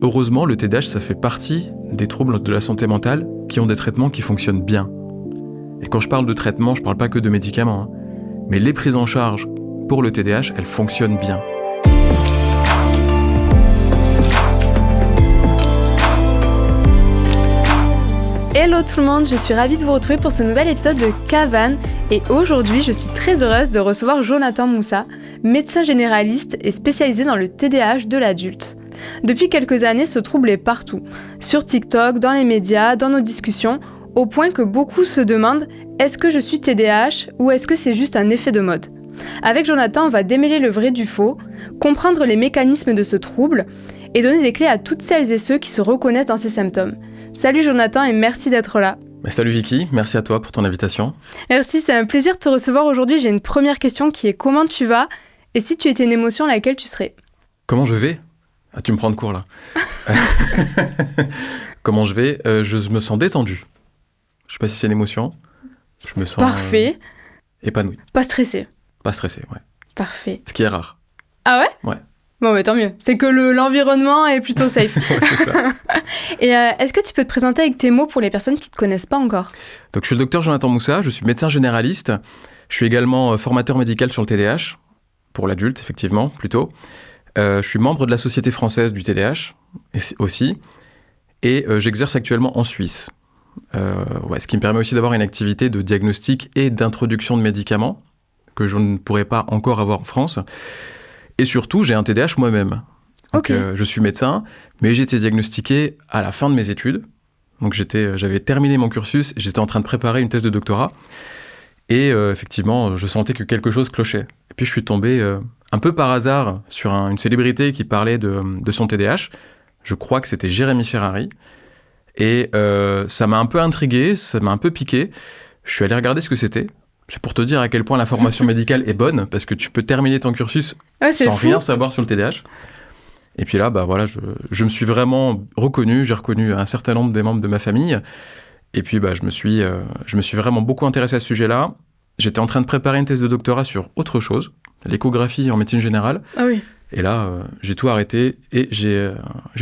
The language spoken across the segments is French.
heureusement, le TDAH, ça fait partie des troubles de la santé mentale qui ont des traitements qui fonctionnent bien. Et quand je parle de traitement, je ne parle pas que de médicaments, hein. Mais les prises en charge pour le TDAH, elles fonctionnent bien. Hello tout le monde, je suis ravie de vous retrouver pour ce nouvel épisode de Cavan et aujourd'hui je suis très heureuse de recevoir Jonathan Moussa, médecin généraliste et spécialisé dans le TDAH de l'adulte. Depuis quelques années, ce trouble est partout, sur TikTok, dans les médias, dans nos discussions, au point que beaucoup se demandent « est-ce que je suis TDAH ou est-ce que c'est juste un effet de mode ?» Avec Jonathan, on va démêler le vrai du faux, comprendre les mécanismes de ce trouble et donner des clés à toutes celles et ceux qui se reconnaissent dans ces symptômes. Salut Jonathan et merci d'être là. Salut Vicky, merci à toi pour ton invitation. Merci, c'est un plaisir de te recevoir aujourd'hui. J'ai une première question qui est comment tu vas et si tu étais une émotion, laquelle tu serais ? Comment je vais ? Ah, tu me prends de court là. Comment je vais ? Je me sens détendu. Je sais pas si c'est une émotion. Je me sens parfait. Épanoui. Pas stressé. Pas stressé, ouais. Parfait. Ce qui est rare. Ah ouais ? Ouais. Bon, bah tant mieux. C'est que l'environnement est plutôt safe. Ouais, c'est ça. Et est-ce que tu peux te présenter avec tes mots pour les personnes qui ne te connaissent pas encore ? Donc, je suis le docteur Jonathan Moussa, je suis médecin généraliste. Je suis également formateur médical sur le TDAH, pour l'adulte, effectivement, plutôt. Je suis membre de la Société française du TDAH, aussi. Et j'exerce actuellement en Suisse. Ce qui me permet aussi d'avoir une activité de diagnostic et d'introduction de médicaments, que je ne pourrais pas encore avoir en France. Et surtout, j'ai un TDAH moi-même. Donc, je suis médecin, mais j'ai été diagnostiqué à la fin de mes études. Donc, j'avais terminé mon cursus et j'étais en train de préparer une thèse de doctorat. Et effectivement, je sentais que quelque chose clochait. Et puis, je suis tombé un peu par hasard sur une célébrité qui parlait de son TDAH. Je crois que c'était Jérémy Ferrari. Et ça m'a un peu intrigué, ça m'a un peu piqué. Je suis allé regarder ce que c'était. C'est pour te dire à quel point la formation médicale est bonne, parce que tu peux terminer ton cursus sans rien savoir sur le TDAH. Et puis là, je me suis vraiment reconnu, j'ai reconnu un certain nombre des membres de ma famille. Et puis, je me suis vraiment beaucoup intéressé à ce sujet-là. J'étais en train de préparer une thèse de doctorat sur autre chose, l'échographie en médecine générale. Ah oui. Et là, j'ai tout arrêté et j'ai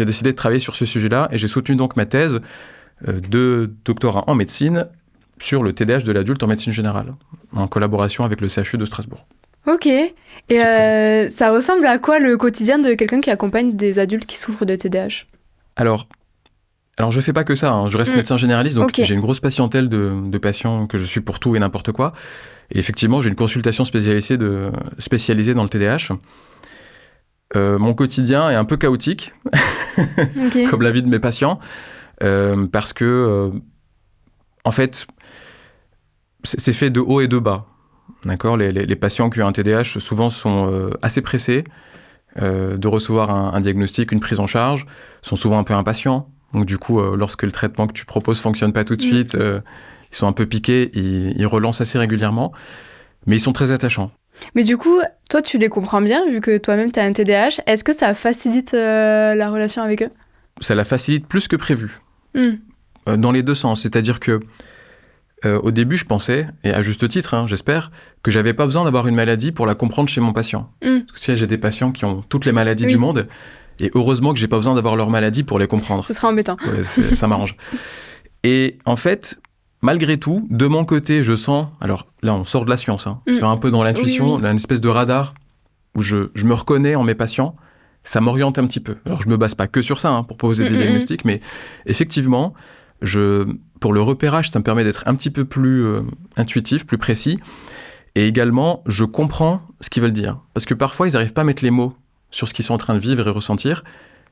décidé de travailler sur ce sujet-là. Et j'ai soutenu donc ma thèse de doctorat en médecine sur le TDAH de l'adulte en médecine générale, en collaboration avec le CHU de Strasbourg. Ok. Et ça ressemble à quoi le quotidien de quelqu'un qui accompagne des adultes qui souffrent de TDAH ? Alors je fais pas que ça, hein. Je reste médecin généraliste, donc j'ai une grosse patientèle de patients que je suis pour tout et n'importe quoi. Et effectivement, j'ai une consultation spécialisée dans le TDAH. Mon quotidien est un peu chaotique, comme la vie de mes patients, parce que, en fait, c'est fait de haut et de bas. D'accord ? Les patients qui ont un TDAH, souvent, sont assez pressés de recevoir un diagnostic, une prise en charge, sont souvent un peu impatients. Donc, du coup, lorsque le traitement que tu proposes ne fonctionne pas tout de suite, ils sont un peu piqués, ils relancent assez régulièrement, mais ils sont très attachants. Mais du coup, toi, tu les comprends bien, vu que toi-même, tu as un TDAH. Est-ce que ça facilite la relation avec eux ? Ça la facilite plus que prévu. Dans les deux sens. C'est-à-dire que au début, je pensais, et à juste titre, j'espère, que j'avais pas besoin d'avoir une maladie pour la comprendre chez mon patient. Parce que j'ai des patients qui ont toutes les maladies du monde, et heureusement que j'ai pas besoin d'avoir leur maladie pour les comprendre. Ce serait embêtant. Ouais, ça m'arrange. Et en fait, malgré tout, de mon côté, je sens... Alors là, on sort de la science. C'est un peu dans l'intuition, une espèce de radar où je me reconnais en mes patients. Ça m'oriente un petit peu. Alors, je me base pas que sur ça pour poser des diagnostics, mais effectivement, pour le repérage, ça me permet d'être un petit peu plus intuitif, plus précis. Et également, je comprends ce qu'ils veulent dire. Parce que parfois, ils n'arrivent pas à mettre les mots sur ce qu'ils sont en train de vivre et ressentir.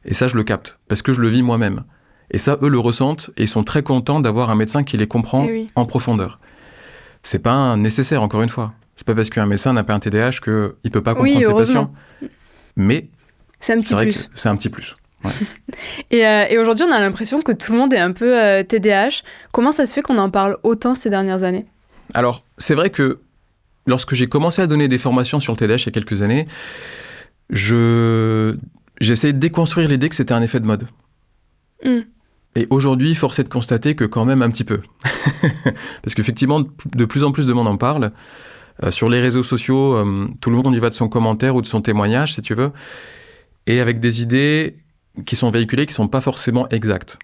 Et ça, je le capte, parce que je le vis moi-même. Et ça, eux le ressentent, et ils sont très contents d'avoir un médecin qui les comprend en profondeur. C'est pas nécessaire, encore une fois. C'est pas parce qu'un médecin n'a pas un TDAH qu'il peut pas comprendre ses patients. Mais c'est un petit plus. C'est un petit plus. Ouais. Et aujourd'hui, on a l'impression que tout le monde est un peu TDAH. Comment ça se fait qu'on en parle autant ces dernières années ? Alors, c'est vrai que lorsque j'ai commencé à donner des formations sur le TDAH il y a quelques années, j'essayais de déconstruire l'idée que c'était un effet de mode. Et aujourd'hui, force est de constater que quand même un petit peu. Parce qu'effectivement, de plus en plus de monde en parle. Sur les réseaux sociaux, tout le monde y va de son commentaire ou de son témoignage, si tu veux. Et avec des idées qui sont véhiculées qui ne sont pas forcément exactes.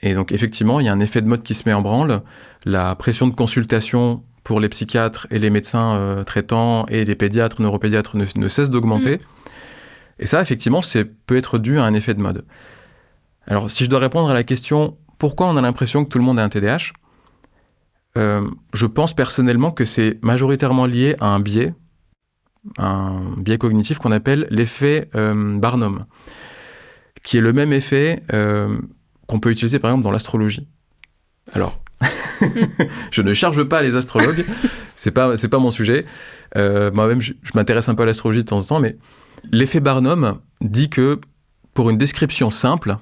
Et donc, effectivement, il y a un effet de mode qui se met en branle. La pression de consultation pour les psychiatres et les médecins traitants et les pédiatres, neuropédiatres ne cesse d'augmenter. Et ça, effectivement, peut être dû à un effet de mode. Alors, si je dois répondre à la question « Pourquoi on a l'impression que tout le monde a un TDAH ?» je pense personnellement que c'est majoritairement lié à un biais cognitif qu'on appelle l'effet Barnum, qui est le même effet qu'on peut utiliser par exemple dans l'astrologie. Alors, je ne charge pas les astrologues, c'est pas mon sujet. Moi-même, je m'intéresse un peu à l'astrologie de temps en temps, mais l'effet Barnum dit que pour une description simple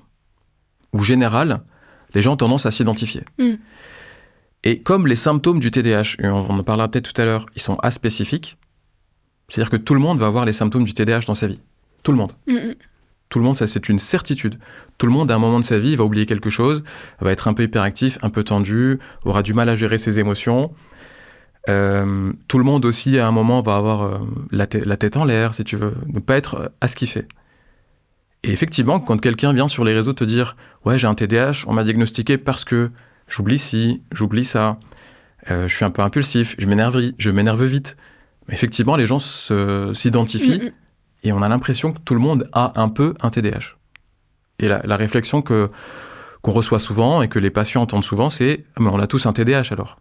ou générale, les gens ont tendance à s'identifier. Et comme les symptômes du TDAH, et on en parlera peut-être tout à l'heure, ils sont aspécifiques, c'est-à-dire que tout le monde va avoir les symptômes du TDAH dans sa vie. Tout le monde. Tout le monde, ça c'est une certitude. Tout le monde, à un moment de sa vie, va oublier quelque chose, va être un peu hyperactif, un peu tendu, aura du mal à gérer ses émotions. Tout le monde aussi, à un moment, va avoir la tête en l'air, si tu veux, ne pas être à ce qu'il fait. Et effectivement, quand quelqu'un vient sur les réseaux te dire « Ouais, j'ai un TDAH, on m'a diagnostiqué parce que j'oublie ci, j'oublie ça, je suis un peu impulsif, je m'énerve vite. » Effectivement, les gens s'identifient et on a l'impression que tout le monde a un peu un TDAH. Et la réflexion qu'on reçoit souvent et que les patients entendent souvent, c'est « Mais on a tous un TDAH alors ?»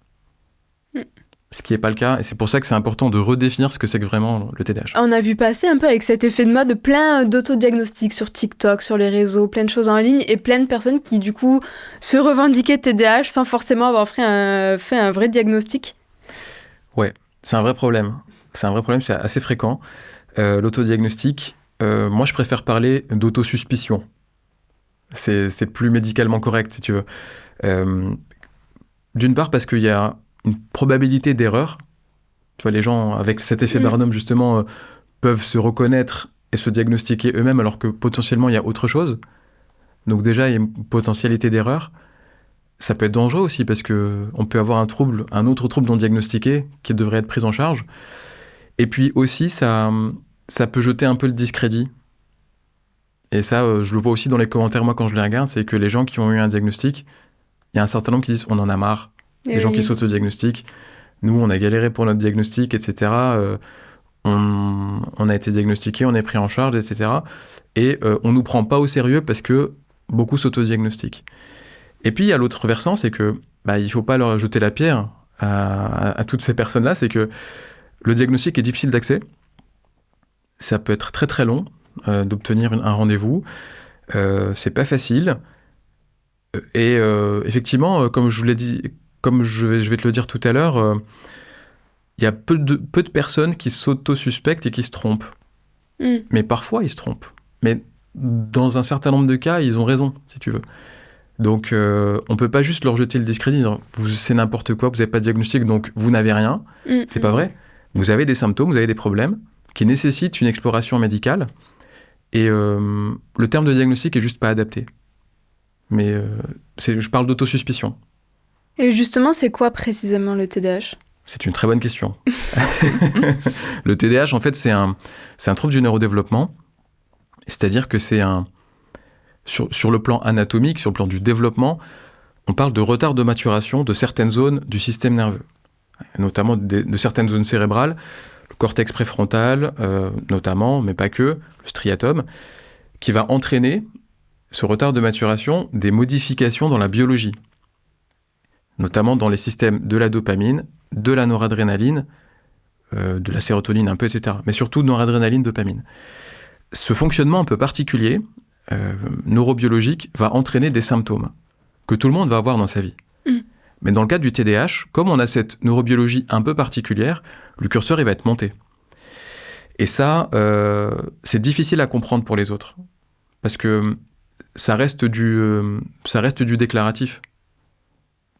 Ce qui n'est pas le cas, et c'est pour ça que c'est important de redéfinir ce que c'est que vraiment le TDAH. On a vu passer un peu avec cet effet de mode plein d'autodiagnostics sur TikTok, sur les réseaux, plein de choses en ligne, et plein de personnes qui du coup se revendiquaient TDAH sans forcément avoir fait un vrai diagnostic. Ouais, c'est un vrai problème. C'est assez fréquent. L'autodiagnostic, moi je préfère parler d'autosuspicion. C'est plus médicalement correct, si tu veux. D'une part parce qu'il y a une probabilité d'erreur. Tu vois, les gens avec cet effet Barnum, justement, peuvent se reconnaître et se diagnostiquer eux-mêmes alors que potentiellement il y a autre chose. Donc déjà, il y a une potentialité d'erreur. Ça peut être dangereux aussi parce qu'on peut avoir un autre trouble non diagnostiqué qui devrait être pris en charge. Et puis aussi, ça peut jeter un peu le discrédit. Et ça, je le vois aussi dans les commentaires, moi, quand je les regarde, c'est que les gens qui ont eu un diagnostic, il y a un certain nombre qui disent « on en a marre ». Les gens qui s'autodiagnostiquent, nous on a galéré pour notre diagnostic, etc. On a été diagnostiqué, on est pris en charge, etc. Et on nous prend pas au sérieux parce que beaucoup s'autodiagnostiquent. Et puis il y a l'autre versant, c'est que il faut pas leur jeter la pierre à toutes ces personnes-là, c'est que le diagnostic est difficile d'accès. Ça peut être très très long d'obtenir un rendez-vous. C'est pas facile. Et effectivement, comme je vous l'ai dit, comme je vais te le dire tout à l'heure, il y a peu de personnes qui s'auto-suspectent et qui se trompent. Mais parfois, ils se trompent. Mais dans un certain nombre de cas, ils ont raison, si tu veux. Donc, on ne peut pas juste leur jeter le discrédit. C'est n'importe quoi, vous n'avez pas de diagnostic, donc vous n'avez rien. C'est pas vrai. Vous avez des symptômes, vous avez des problèmes qui nécessitent une exploration médicale. Et le terme de diagnostic est juste pas adapté. Mais je parle d'autosuspicion. Et justement, c'est quoi précisément le TDAH ? C'est une très bonne question. Le TDAH, en fait, c'est un trouble du neurodéveloppement. C'est-à-dire que c'est sur le plan anatomique, sur le plan du développement, on parle de retard de maturation de certaines zones du système nerveux, notamment de certaines zones cérébrales, le cortex préfrontal, notamment, mais pas que, le striatum, qui va entraîner ce retard de maturation des modifications dans la biologie, notamment dans les systèmes de la dopamine, de la noradrénaline, de la sérotonine un peu, etc. Mais surtout noradrénaline, dopamine. Ce fonctionnement un peu particulier, neurobiologique, va entraîner des symptômes que tout le monde va avoir dans sa vie. Mais dans le cas du TDAH, comme on a cette neurobiologie un peu particulière, le curseur il va être monté. Et ça, c'est difficile à comprendre pour les autres. Parce que ça reste du déclaratif.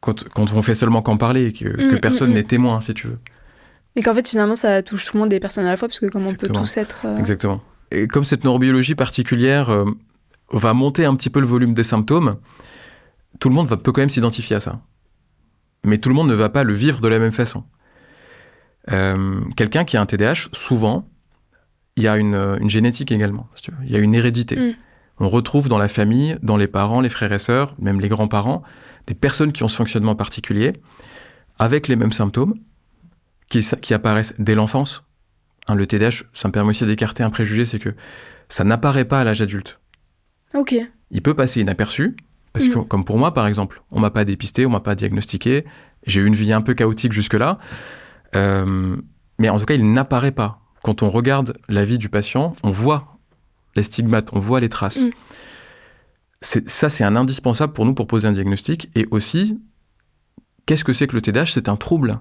Quand on fait seulement qu'en parler, que personne n'est témoin, si tu veux. Et qu'en fait, finalement, ça touche tout le monde et personne à la fois, parce que comme on peut tous être... Exactement. Et comme cette neurobiologie particulière va monter un petit peu le volume des symptômes, tout le monde peut quand même s'identifier à ça. Mais tout le monde ne va pas le vivre de la même façon. Quelqu'un qui a un TDAH, souvent, il y a une génétique également. Si tu veux. Il y a une hérédité. On retrouve dans la famille, dans les parents, les frères et sœurs, même les grands-parents, des personnes qui ont ce fonctionnement particulier, avec les mêmes symptômes, qui apparaissent dès l'enfance. Le TDAH, ça me permet aussi d'écarter un préjugé, c'est que ça n'apparaît pas à l'âge adulte. Ok. Il peut passer inaperçu, parce que, comme pour moi, par exemple, on m'a pas dépisté, on m'a pas diagnostiqué, j'ai eu une vie un peu chaotique jusque-là, mais en tout cas, il n'apparaît pas. Quand on regarde la vie du patient, on voit les stigmates, on voit les traces. C'est un indispensable pour nous pour poser un diagnostic. Et aussi, qu'est-ce que c'est que le TDAH ? C'est un trouble.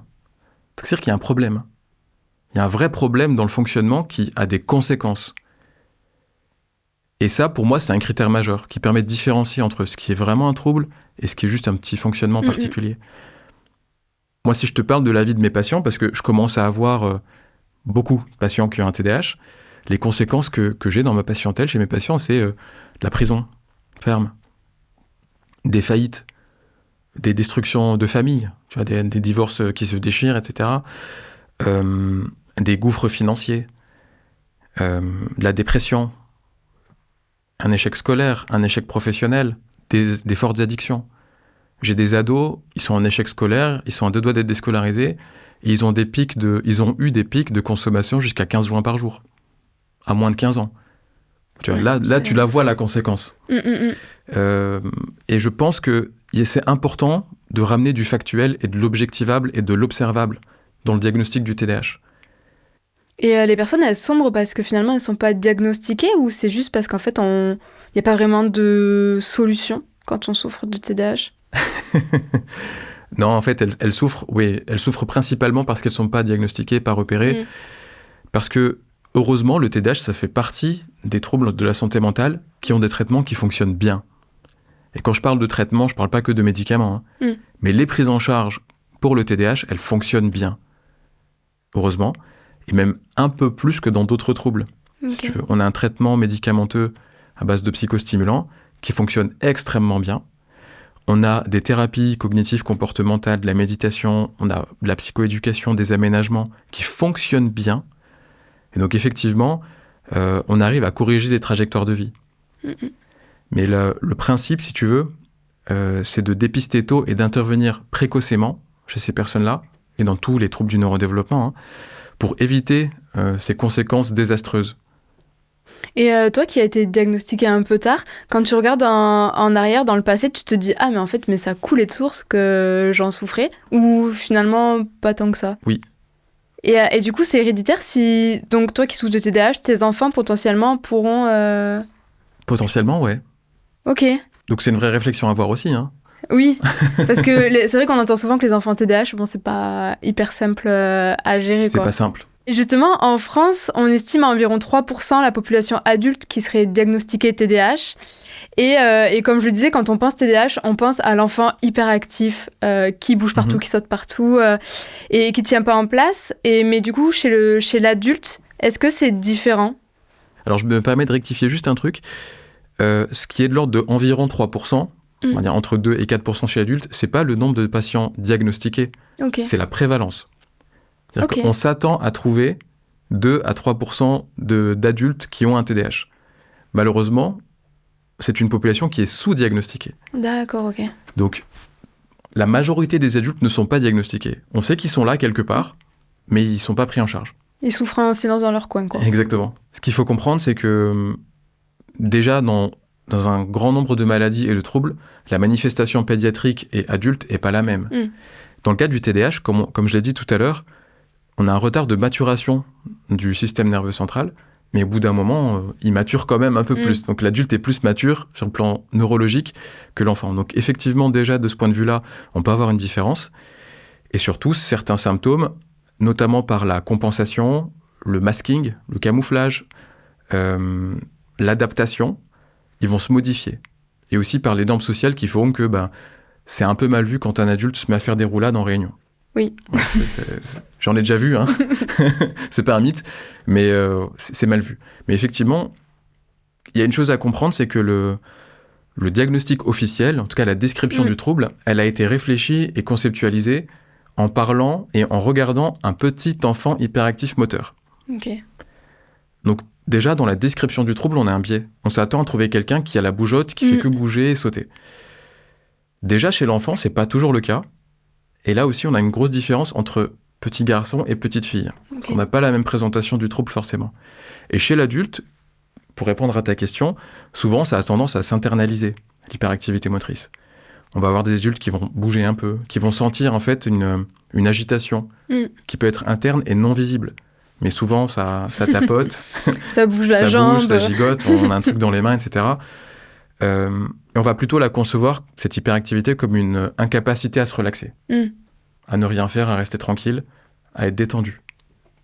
C'est-à-dire qu'il y a un problème. Il y a un vrai problème dans le fonctionnement qui a des conséquences. Et ça, pour moi, c'est un critère majeur qui permet de différencier entre ce qui est vraiment un trouble et ce qui est juste un petit fonctionnement particulier. Moi, si je te parle de la vie de mes patients, parce que je commence à avoir beaucoup de patients qui ont un TDAH, les conséquences que j'ai dans ma patientèle, chez mes patients, c'est de la prison ferme, des faillites, des destructions de famille, tu vois, des divorces qui se déchirent, etc., des gouffres financiers, de la dépression, un échec scolaire, un échec professionnel, des fortes addictions. J'ai des ados, ils sont en échec scolaire, ils sont à 2 doigts d'être déscolarisés, et ils ont eu des pics de consommation jusqu'à 15 joints par jour, à moins de 15 ans. Tu vois, là, tu la vois, la conséquence. Et je pense que c'est important de ramener du factuel et de l'objectivable et de l'observable dans le diagnostic du TDAH. Et les personnes, elles sombrent parce que finalement, elles ne sont pas diagnostiquées ou c'est juste parce qu'en fait, il n'y a pas vraiment de solution quand on souffre de TDAH ? Non, en fait, elles souffrent principalement parce qu'elles ne sont pas diagnostiquées, pas repérées. Parce que, heureusement, le TDAH, ça fait partie des troubles de la santé mentale qui ont des traitements qui fonctionnent bien. Et quand je parle de traitement, je ne parle pas que de médicaments. Mais les prises en charge pour le TDAH, elles fonctionnent bien. Heureusement. Et même un peu plus que dans d'autres troubles. Si tu veux. On a un traitement médicamenteux à base de psychostimulants qui fonctionne extrêmement bien. On a des thérapies cognitives comportementales, de la méditation, on a de la psychoéducation, des aménagements qui fonctionnent bien. Et donc effectivement, on arrive à corriger les trajectoires de vie. Mais le principe, si tu veux, c'est de dépister tôt et d'intervenir précocement chez ces personnes-là, et dans tous les troubles du neurodéveloppement, pour éviter ces conséquences désastreuses. Et toi qui as été diagnostiqué un peu tard, quand tu regardes en arrière dans le passé, tu te dis « Ah, mais en fait, ça coulait de source que j'en souffrais » ou finalement pas tant que ça ? Oui. Et du coup, c'est héréditaire si... Donc toi qui souffres de TDAH, tes enfants potentiellement pourront... Potentiellement, ouais. Ok. Donc c'est une vraie réflexion à avoir aussi, Oui, parce que c'est vrai qu'on entend souvent que les enfants TDAH, c'est pas hyper simple à gérer. C'est pas simple. Et justement, en France, on estime à environ 3% la population adulte qui serait diagnostiquée TDAH. Et comme je le disais, quand on pense TDAH, on pense à l'enfant hyperactif, qui bouge partout, qui saute partout, et qui tient pas en place. Mais du coup, chez l'adulte, est-ce que c'est différent ? Alors, je me permets de rectifier juste un truc. Ce qui est de l'ordre de environ 3%, on va dire entre 2 et 4% chez l'adulte, c'est pas le nombre de patients diagnostiqués, c'est la prévalence. C'est-à-dire qu'on s'attend à trouver 2 à 3% d'adultes qui ont un TDAH. Malheureusement, c'est une population qui est sous-diagnostiquée. D'accord, ok. Donc, la majorité des adultes ne sont pas diagnostiqués. On sait qu'ils sont là quelque part, mais ils ne sont pas pris en charge. Ils souffrent en silence dans leur coin, quoi. Exactement. Ce qu'il faut comprendre, c'est que déjà, dans un grand nombre de maladies et de troubles, la manifestation pédiatrique et adulte n'est pas la même. Dans le cas du TDAH, comme je l'ai dit tout à l'heure, on a un retard de maturation du système nerveux central, mais au bout d'un moment, il mature quand même un peu plus. Donc l'adulte est plus mature sur le plan neurologique que l'enfant. Donc effectivement, déjà, de ce point de vue-là, on peut avoir une différence. Et surtout, certains symptômes, notamment par la compensation, le masking, le camouflage, l'adaptation, ils vont se modifier. Et aussi par les normes sociales qui feront que c'est un peu mal vu quand un adulte se met à faire des roulades en réunion. Oui. Ouais, j'en ai déjà vu, c'est pas un mythe, mais c'est mal vu. Mais effectivement, il y a une chose à comprendre, c'est que le diagnostic officiel, en tout cas la description du trouble, elle a été réfléchie et conceptualisée en parlant et en regardant un petit enfant hyperactif moteur. Ok. Donc, déjà, dans la description du trouble, on a un biais. On s'attend à trouver quelqu'un qui a la bougeotte, qui fait que bouger et sauter. Déjà, chez l'enfant, c'est pas toujours le cas. Et là aussi, on a une grosse différence entre petit garçon et petite fille. Okay. On n'a pas la même présentation du trouble, forcément. Et chez l'adulte, pour répondre à ta question, souvent, ça a tendance à s'internaliser, l'hyperactivité motrice. On va avoir des adultes qui vont bouger un peu, qui vont sentir, en fait, une agitation qui peut être interne et non visible. Mais souvent, ça tapote. Ça bouge la jambe. Ça bouge, ça gigote, on a un truc dans les mains, etc. Et on va plutôt la concevoir, cette hyperactivité, comme une incapacité à se relaxer. À ne rien faire, à rester tranquille, à être détendu.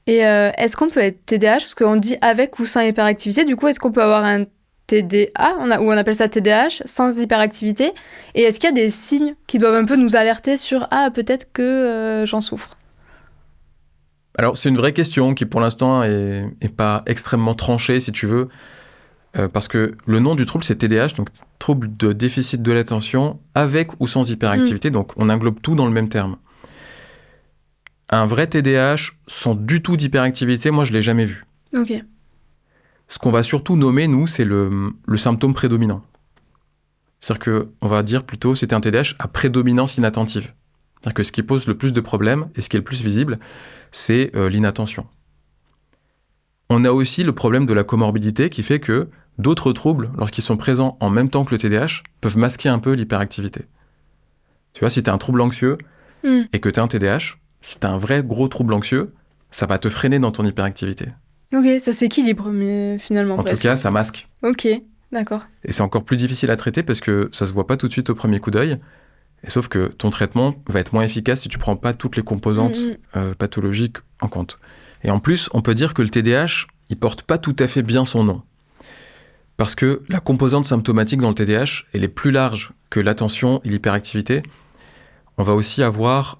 Et est-ce qu'on peut être TDAH ? Parce qu'on dit avec ou sans hyperactivité. Du coup, est-ce qu'on peut avoir un TDA, ou on appelle ça TDAH, sans hyperactivité ? Et est-ce qu'il y a des signes qui doivent un peu nous alerter sur « Ah, peut-être que j'en souffre ». Alors, c'est une vraie question qui, pour l'instant, est pas extrêmement tranchée, si tu veux, parce que le nom du trouble, c'est TDAH, donc trouble de déficit de l'attention, avec ou sans hyperactivité, donc on englobe tout dans le même terme. Un vrai TDAH sans du tout d'hyperactivité, moi, je l'ai jamais vu. Ok. Ce qu'on va surtout nommer, nous, c'est le symptôme prédominant. C'est-à-dire qu'on va dire plutôt, c'était un TDAH à prédominance inattentive. C'est-à-dire que ce qui pose le plus de problèmes, et ce qui est le plus visible, c'est l'inattention. On a aussi le problème de la comorbidité qui fait que d'autres troubles, lorsqu'ils sont présents en même temps que le TDAH, peuvent masquer un peu l'hyperactivité. Tu vois, si tu as un trouble anxieux et que tu as un TDAH, si tu as un vrai gros trouble anxieux, ça va te freiner dans ton hyperactivité. Ok, ça s'équilibre, mais finalement En tout cas, ça masque. Ok, d'accord. Et c'est encore plus difficile à traiter parce que ça se voit pas tout de suite au premier coup d'œil. Et sauf que ton traitement va être moins efficace si tu prends pas toutes les composantes pathologiques en compte. Et en plus, on peut dire que le TDAH, il porte pas tout à fait bien son nom. Parce que la composante symptomatique dans le TDAH, elle est plus large que l'attention et l'hyperactivité. On va aussi avoir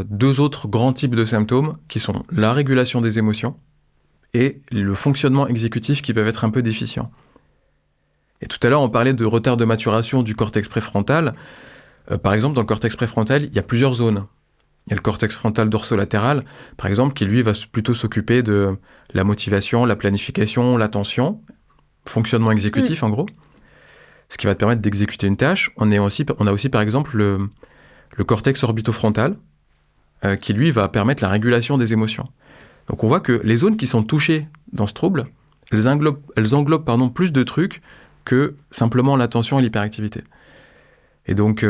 deux autres grands types de symptômes qui sont la régulation des émotions et le fonctionnement exécutif qui peuvent être un peu déficients. Et tout à l'heure, on parlait de retard de maturation du cortex préfrontal. Par exemple, dans le cortex préfrontal, il y a plusieurs zones. Il y a le cortex frontal dorsolatéral, par exemple, qui lui va plutôt s'occuper de la motivation, la planification, l'attention, fonctionnement exécutif en gros, ce qui va te permettre d'exécuter une tâche. On a aussi par exemple le cortex orbitofrontal, qui lui va permettre la régulation des émotions. Donc on voit que les zones qui sont touchées dans ce trouble, elles englobent plus de trucs que simplement l'attention et l'hyperactivité. Et donc,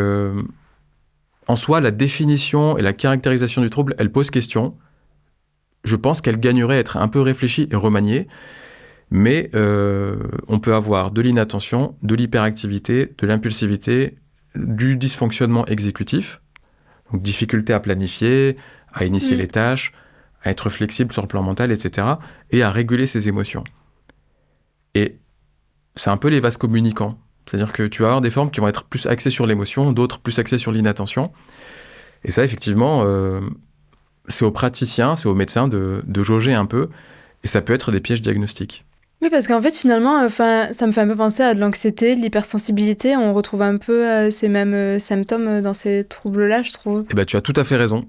en soi, la définition et la caractérisation du trouble, elle pose question. Je pense qu'elle gagnerait à être un peu réfléchie et remaniée, mais on peut avoir de l'inattention, de l'hyperactivité, de l'impulsivité, du dysfonctionnement exécutif, donc difficulté à planifier, à initier les tâches, à être flexible sur le plan mental, etc., et à réguler ses émotions. Et c'est un peu les vases communicants. C'est-à-dire que tu vas avoir des formes qui vont être plus axées sur l'émotion, d'autres plus axées sur l'inattention. Et ça, effectivement, c'est aux praticiens, c'est aux médecins de jauger un peu. Et ça peut être des pièges diagnostiques. Oui, parce qu'en fait, finalement, ça me fait un peu penser à de l'anxiété, de l'hypersensibilité. On retrouve un peu ces mêmes symptômes dans ces troubles-là, je trouve. Eh ben, tu as tout à fait raison.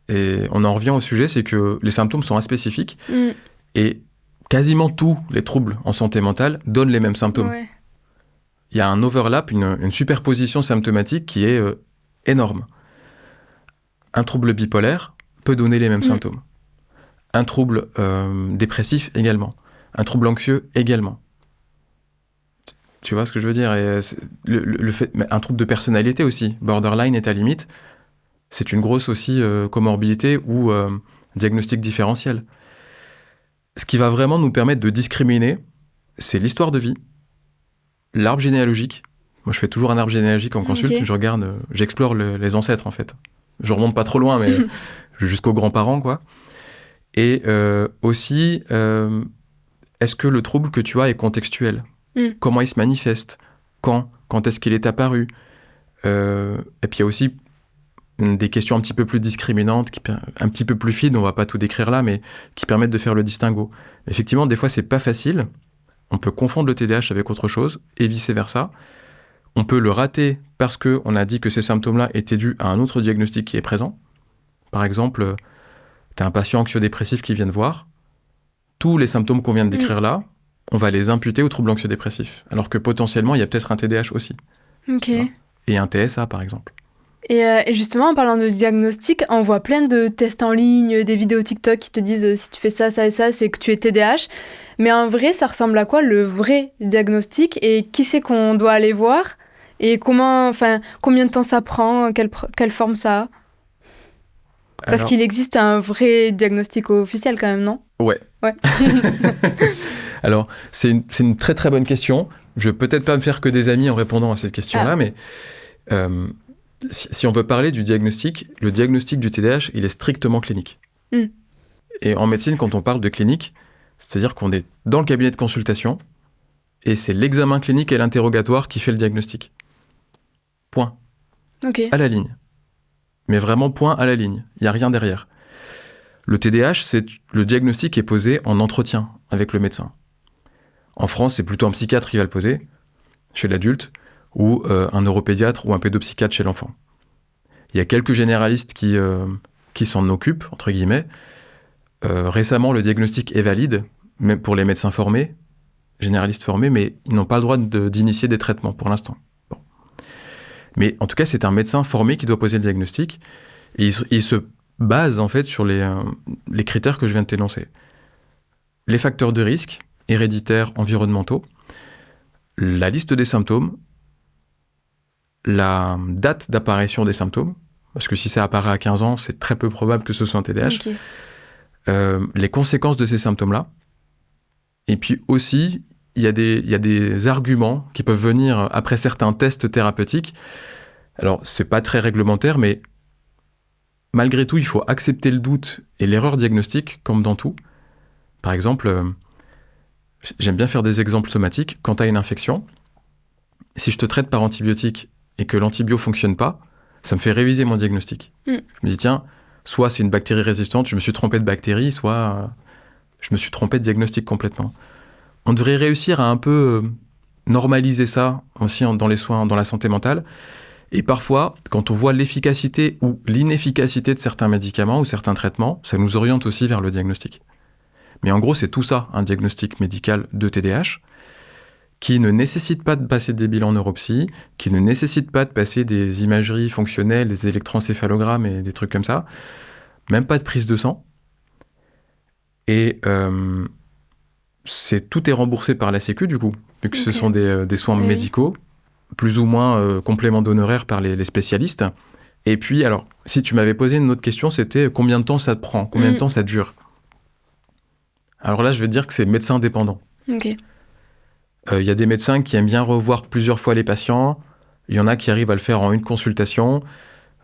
Et on en revient au sujet, c'est que les symptômes sont aspécifiques. Et quasiment tous les troubles en santé mentale donnent les mêmes symptômes. Ouais. Il y a un overlap, une superposition symptomatique qui est énorme. Un trouble bipolaire peut donner les mêmes symptômes. Un trouble dépressif également. Un trouble anxieux également. Tu vois ce que je veux dire ? Et un trouble de personnalité aussi. Borderline est à limite. C'est une grosse aussi comorbidité ou diagnostic différentiel. Ce qui va vraiment nous permettre de discriminer, c'est l'histoire de vie, l'arbre généalogique. Moi, je fais toujours un arbre généalogique en consulte. Okay. Je regarde, j'explore les ancêtres, en fait. Je remonte pas trop loin, mais jusqu'aux grands-parents, quoi. Et aussi, est-ce que le trouble que tu as est contextuel ? Comment il se manifeste ? Quand est-ce qu'il est apparu ? Et puis, il y a aussi des questions un petit peu plus discriminantes, un petit peu plus fines, on va pas tout décrire là, mais qui permettent de faire le distinguo. Effectivement, des fois, c'est pas facile. On peut confondre le TDAH avec autre chose, et vice-versa. On peut le rater parce qu'on a dit que ces symptômes-là étaient dus à un autre diagnostic qui est présent. Par exemple, tu as un patient anxio-dépressif qui vient te voir. Tous les symptômes qu'on vient de décrire là, on va les imputer aux troubles anxio-dépressifs. Alors que potentiellement, il y a peut-être un TDAH aussi. Ok. Et un TSA, par exemple. Et justement, en parlant de diagnostic, on voit plein de tests en ligne, des vidéos TikTok qui te disent si tu fais ça, ça et ça, c'est que tu es TDAH. Mais en vrai, ça ressemble à quoi le vrai diagnostic et qui c'est qu'on doit aller voir et combien de temps ça prend, quelle forme ça a? Parce qu'il existe un vrai diagnostic officiel quand même, non? Ouais. Alors, c'est une très très bonne question. Je vais peut-être pas me faire que des amis en répondant à cette question-là, mais si on veut parler du diagnostic, le diagnostic du TDAH, il est strictement clinique. Et en médecine, quand on parle de clinique, c'est-à-dire qu'on est dans le cabinet de consultation et c'est l'examen clinique et l'interrogatoire qui fait le diagnostic. Point. Ok. À la ligne. Mais vraiment point à la ligne. Il n'y a rien derrière. Le TDAH, le diagnostic est posé en entretien avec le médecin. En France, c'est plutôt un psychiatre qui va le poser, chez l'adulte, ou un neuropédiatre ou un pédopsychiatre chez l'enfant. Il y a quelques généralistes qui s'en occupent, entre guillemets. Récemment, le diagnostic est valide, même pour les médecins formés, généralistes formés, mais ils n'ont pas le droit d'initier des traitements pour l'instant. Bon. Mais en tout cas, c'est un médecin formé qui doit poser le diagnostic, et il se base en fait sur les critères que je viens de t'énoncer. Les facteurs de risque, héréditaires, environnementaux, la liste des symptômes, la date d'apparition des symptômes, parce que si ça apparaît à 15 ans, c'est très peu probable que ce soit un TDAH, les conséquences de ces symptômes-là, et puis aussi, il y a des arguments qui peuvent venir après certains tests thérapeutiques. Alors, c'est pas très réglementaire, mais malgré tout, il faut accepter le doute et l'erreur diagnostique, comme dans tout. Par exemple, j'aime bien faire des exemples somatiques. Quand tu as une infection, si je te traite par antibiotique et que l'antibio ne fonctionne pas, ça me fait réviser mon diagnostic. Je me dis, tiens, soit c'est une bactérie résistante, je me suis trompé de bactérie, soit je me suis trompé de diagnostic complètement. On devrait réussir à un peu normaliser ça aussi dans les soins, dans la santé mentale. Et parfois, quand on voit l'efficacité ou l'inefficacité de certains médicaments ou certains traitements, ça nous oriente aussi vers le diagnostic. Mais en gros, c'est tout ça, un diagnostic médical de TDAH, qui ne nécessite pas de passer des bilans neuropsy, qui ne nécessite pas de passer des imageries fonctionnelles, des électroencéphalogrammes et des trucs comme ça, même pas de prise de sang. Et tout est remboursé par la Sécu, du coup, vu que ce sont des soins médicaux, plus ou moins complément d'honoraires par les spécialistes. Et puis, alors, si tu m'avais posé une autre question, c'était combien de temps ça te prend, combien de temps ça dure. Alors là, je vais te dire que c'est médecin dépendant. Ok. Y a des médecins qui aiment bien revoir plusieurs fois les patients. Il y en a qui arrivent à le faire en une consultation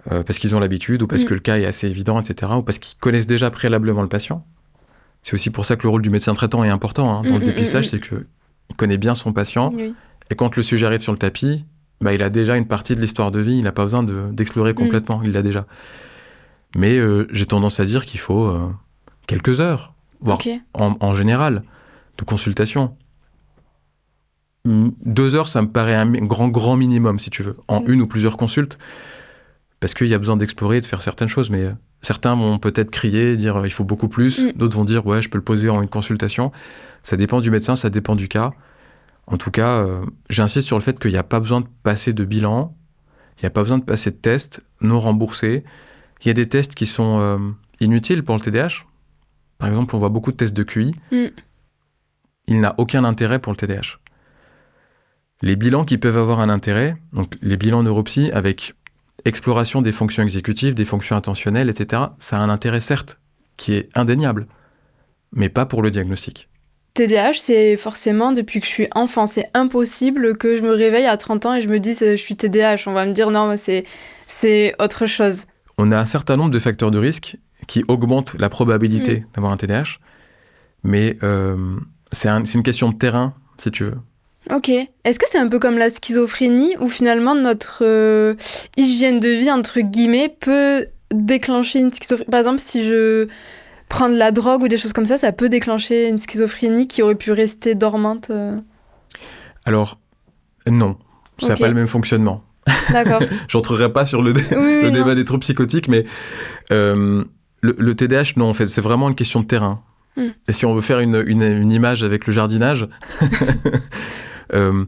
parce qu'ils ont l'habitude ou parce que le cas est assez évident, etc. Ou parce qu'ils connaissent déjà préalablement le patient. C'est aussi pour ça que le rôle du médecin traitant est important dans le dépistage, c'est qu'il connaît bien son patient. Oui. Et quand le sujet arrive sur le tapis, il a déjà une partie de l'histoire de vie. Il n'a pas besoin d'explorer complètement. Il l'a déjà. Mais j'ai tendance à dire qu'il faut quelques heures, voire en général, de consultation. 2 heures, ça me paraît un grand minimum, si tu veux, en une ou plusieurs consultes, parce qu'il y a besoin d'explorer et de faire certaines choses, mais certains vont peut-être crier, dire il faut beaucoup plus, d'autres vont dire ouais, je peux le poser en une consultation. Ça dépend du médecin, ça dépend du cas. En tout cas, j'insiste sur le fait qu'il n'y a pas besoin de passer de bilan, il n'y a pas besoin de passer de tests non remboursés. Il y a des tests qui sont inutiles pour le TDAH. Par exemple, on voit beaucoup de tests de QI. Il n'a aucun intérêt pour le TDAH. Les bilans qui peuvent avoir un intérêt, donc les bilans neuropsy avec exploration des fonctions exécutives, des fonctions attentionnelles, etc., ça a un intérêt certes, qui est indéniable, mais pas pour le diagnostic. TDAH, c'est forcément depuis que je suis enfant. C'est impossible que je me réveille à 30 ans et je me dise je suis TDAH. On va me dire non, c'est autre chose. On a un certain nombre de facteurs de risque qui augmentent la probabilité d'avoir un TDAH, mais c'est une question de terrain, si tu veux. Ok. Est-ce que c'est un peu comme la schizophrénie où finalement notre hygiène de vie, entre guillemets, peut déclencher une schizophrénie? Par exemple, si je prends de la drogue ou des choses comme ça peut déclencher une schizophrénie qui aurait pu rester dormante Alors, non. Ça n'a pas le même fonctionnement. D'accord. J'entrerai pas sur le débat des troubles psychotiques, mais le TDAH, non, en fait, c'est vraiment une question de terrain. Et si on veut faire une image avec le jardinage, on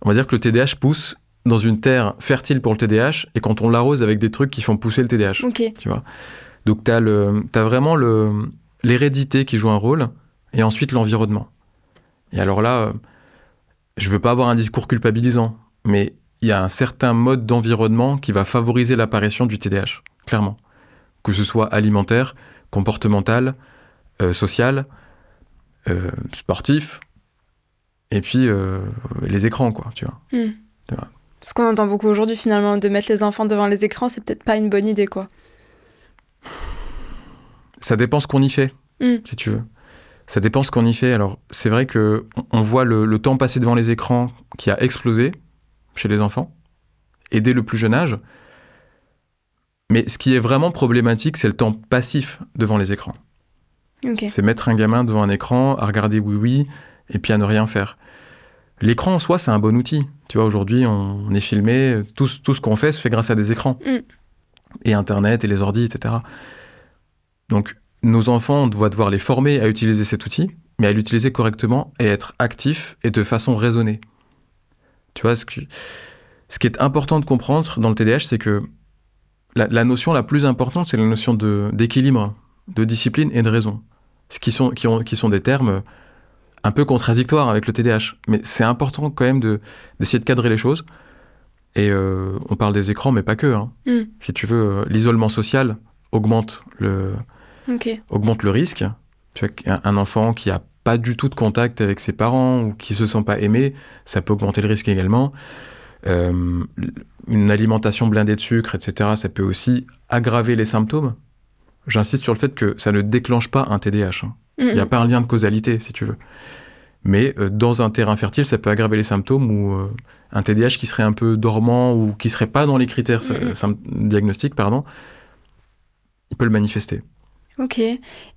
va dire que le TDAH pousse dans une terre fertile pour le TDAH, et quand on l'arrose avec des trucs qui font pousser le TDAH. Ok. Tu vois. Donc t'as vraiment l'hérédité qui joue un rôle, et ensuite l'environnement. Et alors là, je veux pas avoir un discours culpabilisant, mais il y a un certain mode d'environnement qui va favoriser l'apparition du TDAH, clairement. Que ce soit alimentaire, comportemental, social, sportif, et puis les écrans, quoi, tu vois. Tu vois. Ce qu'on entend beaucoup aujourd'hui, finalement, de mettre les enfants devant les écrans, c'est peut-être pas une bonne idée, quoi. Ça dépend ce qu'on y fait, si tu veux. Ça dépend ce qu'on y fait. Alors, c'est vrai qu'on voit le temps passé devant les écrans qui a explosé chez les enfants, et dès le plus jeune âge. Mais ce qui est vraiment problématique, c'est le temps passif devant les écrans. Okay. C'est mettre un gamin devant un écran, à regarder oui, et puis à ne rien faire. L'écran, en soi, c'est un bon outil. Tu vois, aujourd'hui, on est filmé, tout ce qu'on fait se fait grâce à des écrans. Et Internet, et les ordis, etc. Donc, nos enfants, on doit devoir les former à utiliser cet outil, mais à l'utiliser correctement et être actifs et de façon raisonnée. Tu vois, ce qui est important de comprendre dans le TDAH, c'est que la notion la plus importante, c'est la notion d'équilibre, de discipline et de raison. Qui sont des termes un peu contradictoires avec le TDAH. Mais c'est important quand même d'essayer de cadrer les choses. Et on parle des écrans, mais pas que. Si tu veux, l'isolement social augmente le risque. Tu vois, un enfant qui n'a pas du tout de contact avec ses parents ou qui ne se sent pas aimé, ça peut augmenter le risque également. Une alimentation blindée de sucre, etc., ça peut aussi aggraver les symptômes. J'insiste sur le fait que ça ne déclenche pas un TDAH. Il n'y a pas un lien de causalité, si tu veux. Mais dans un terrain fertile, ça peut aggraver les symptômes ou un TDAH qui serait un peu dormant ou qui ne serait pas dans les critères diagnostiques, il peut le manifester. Ok.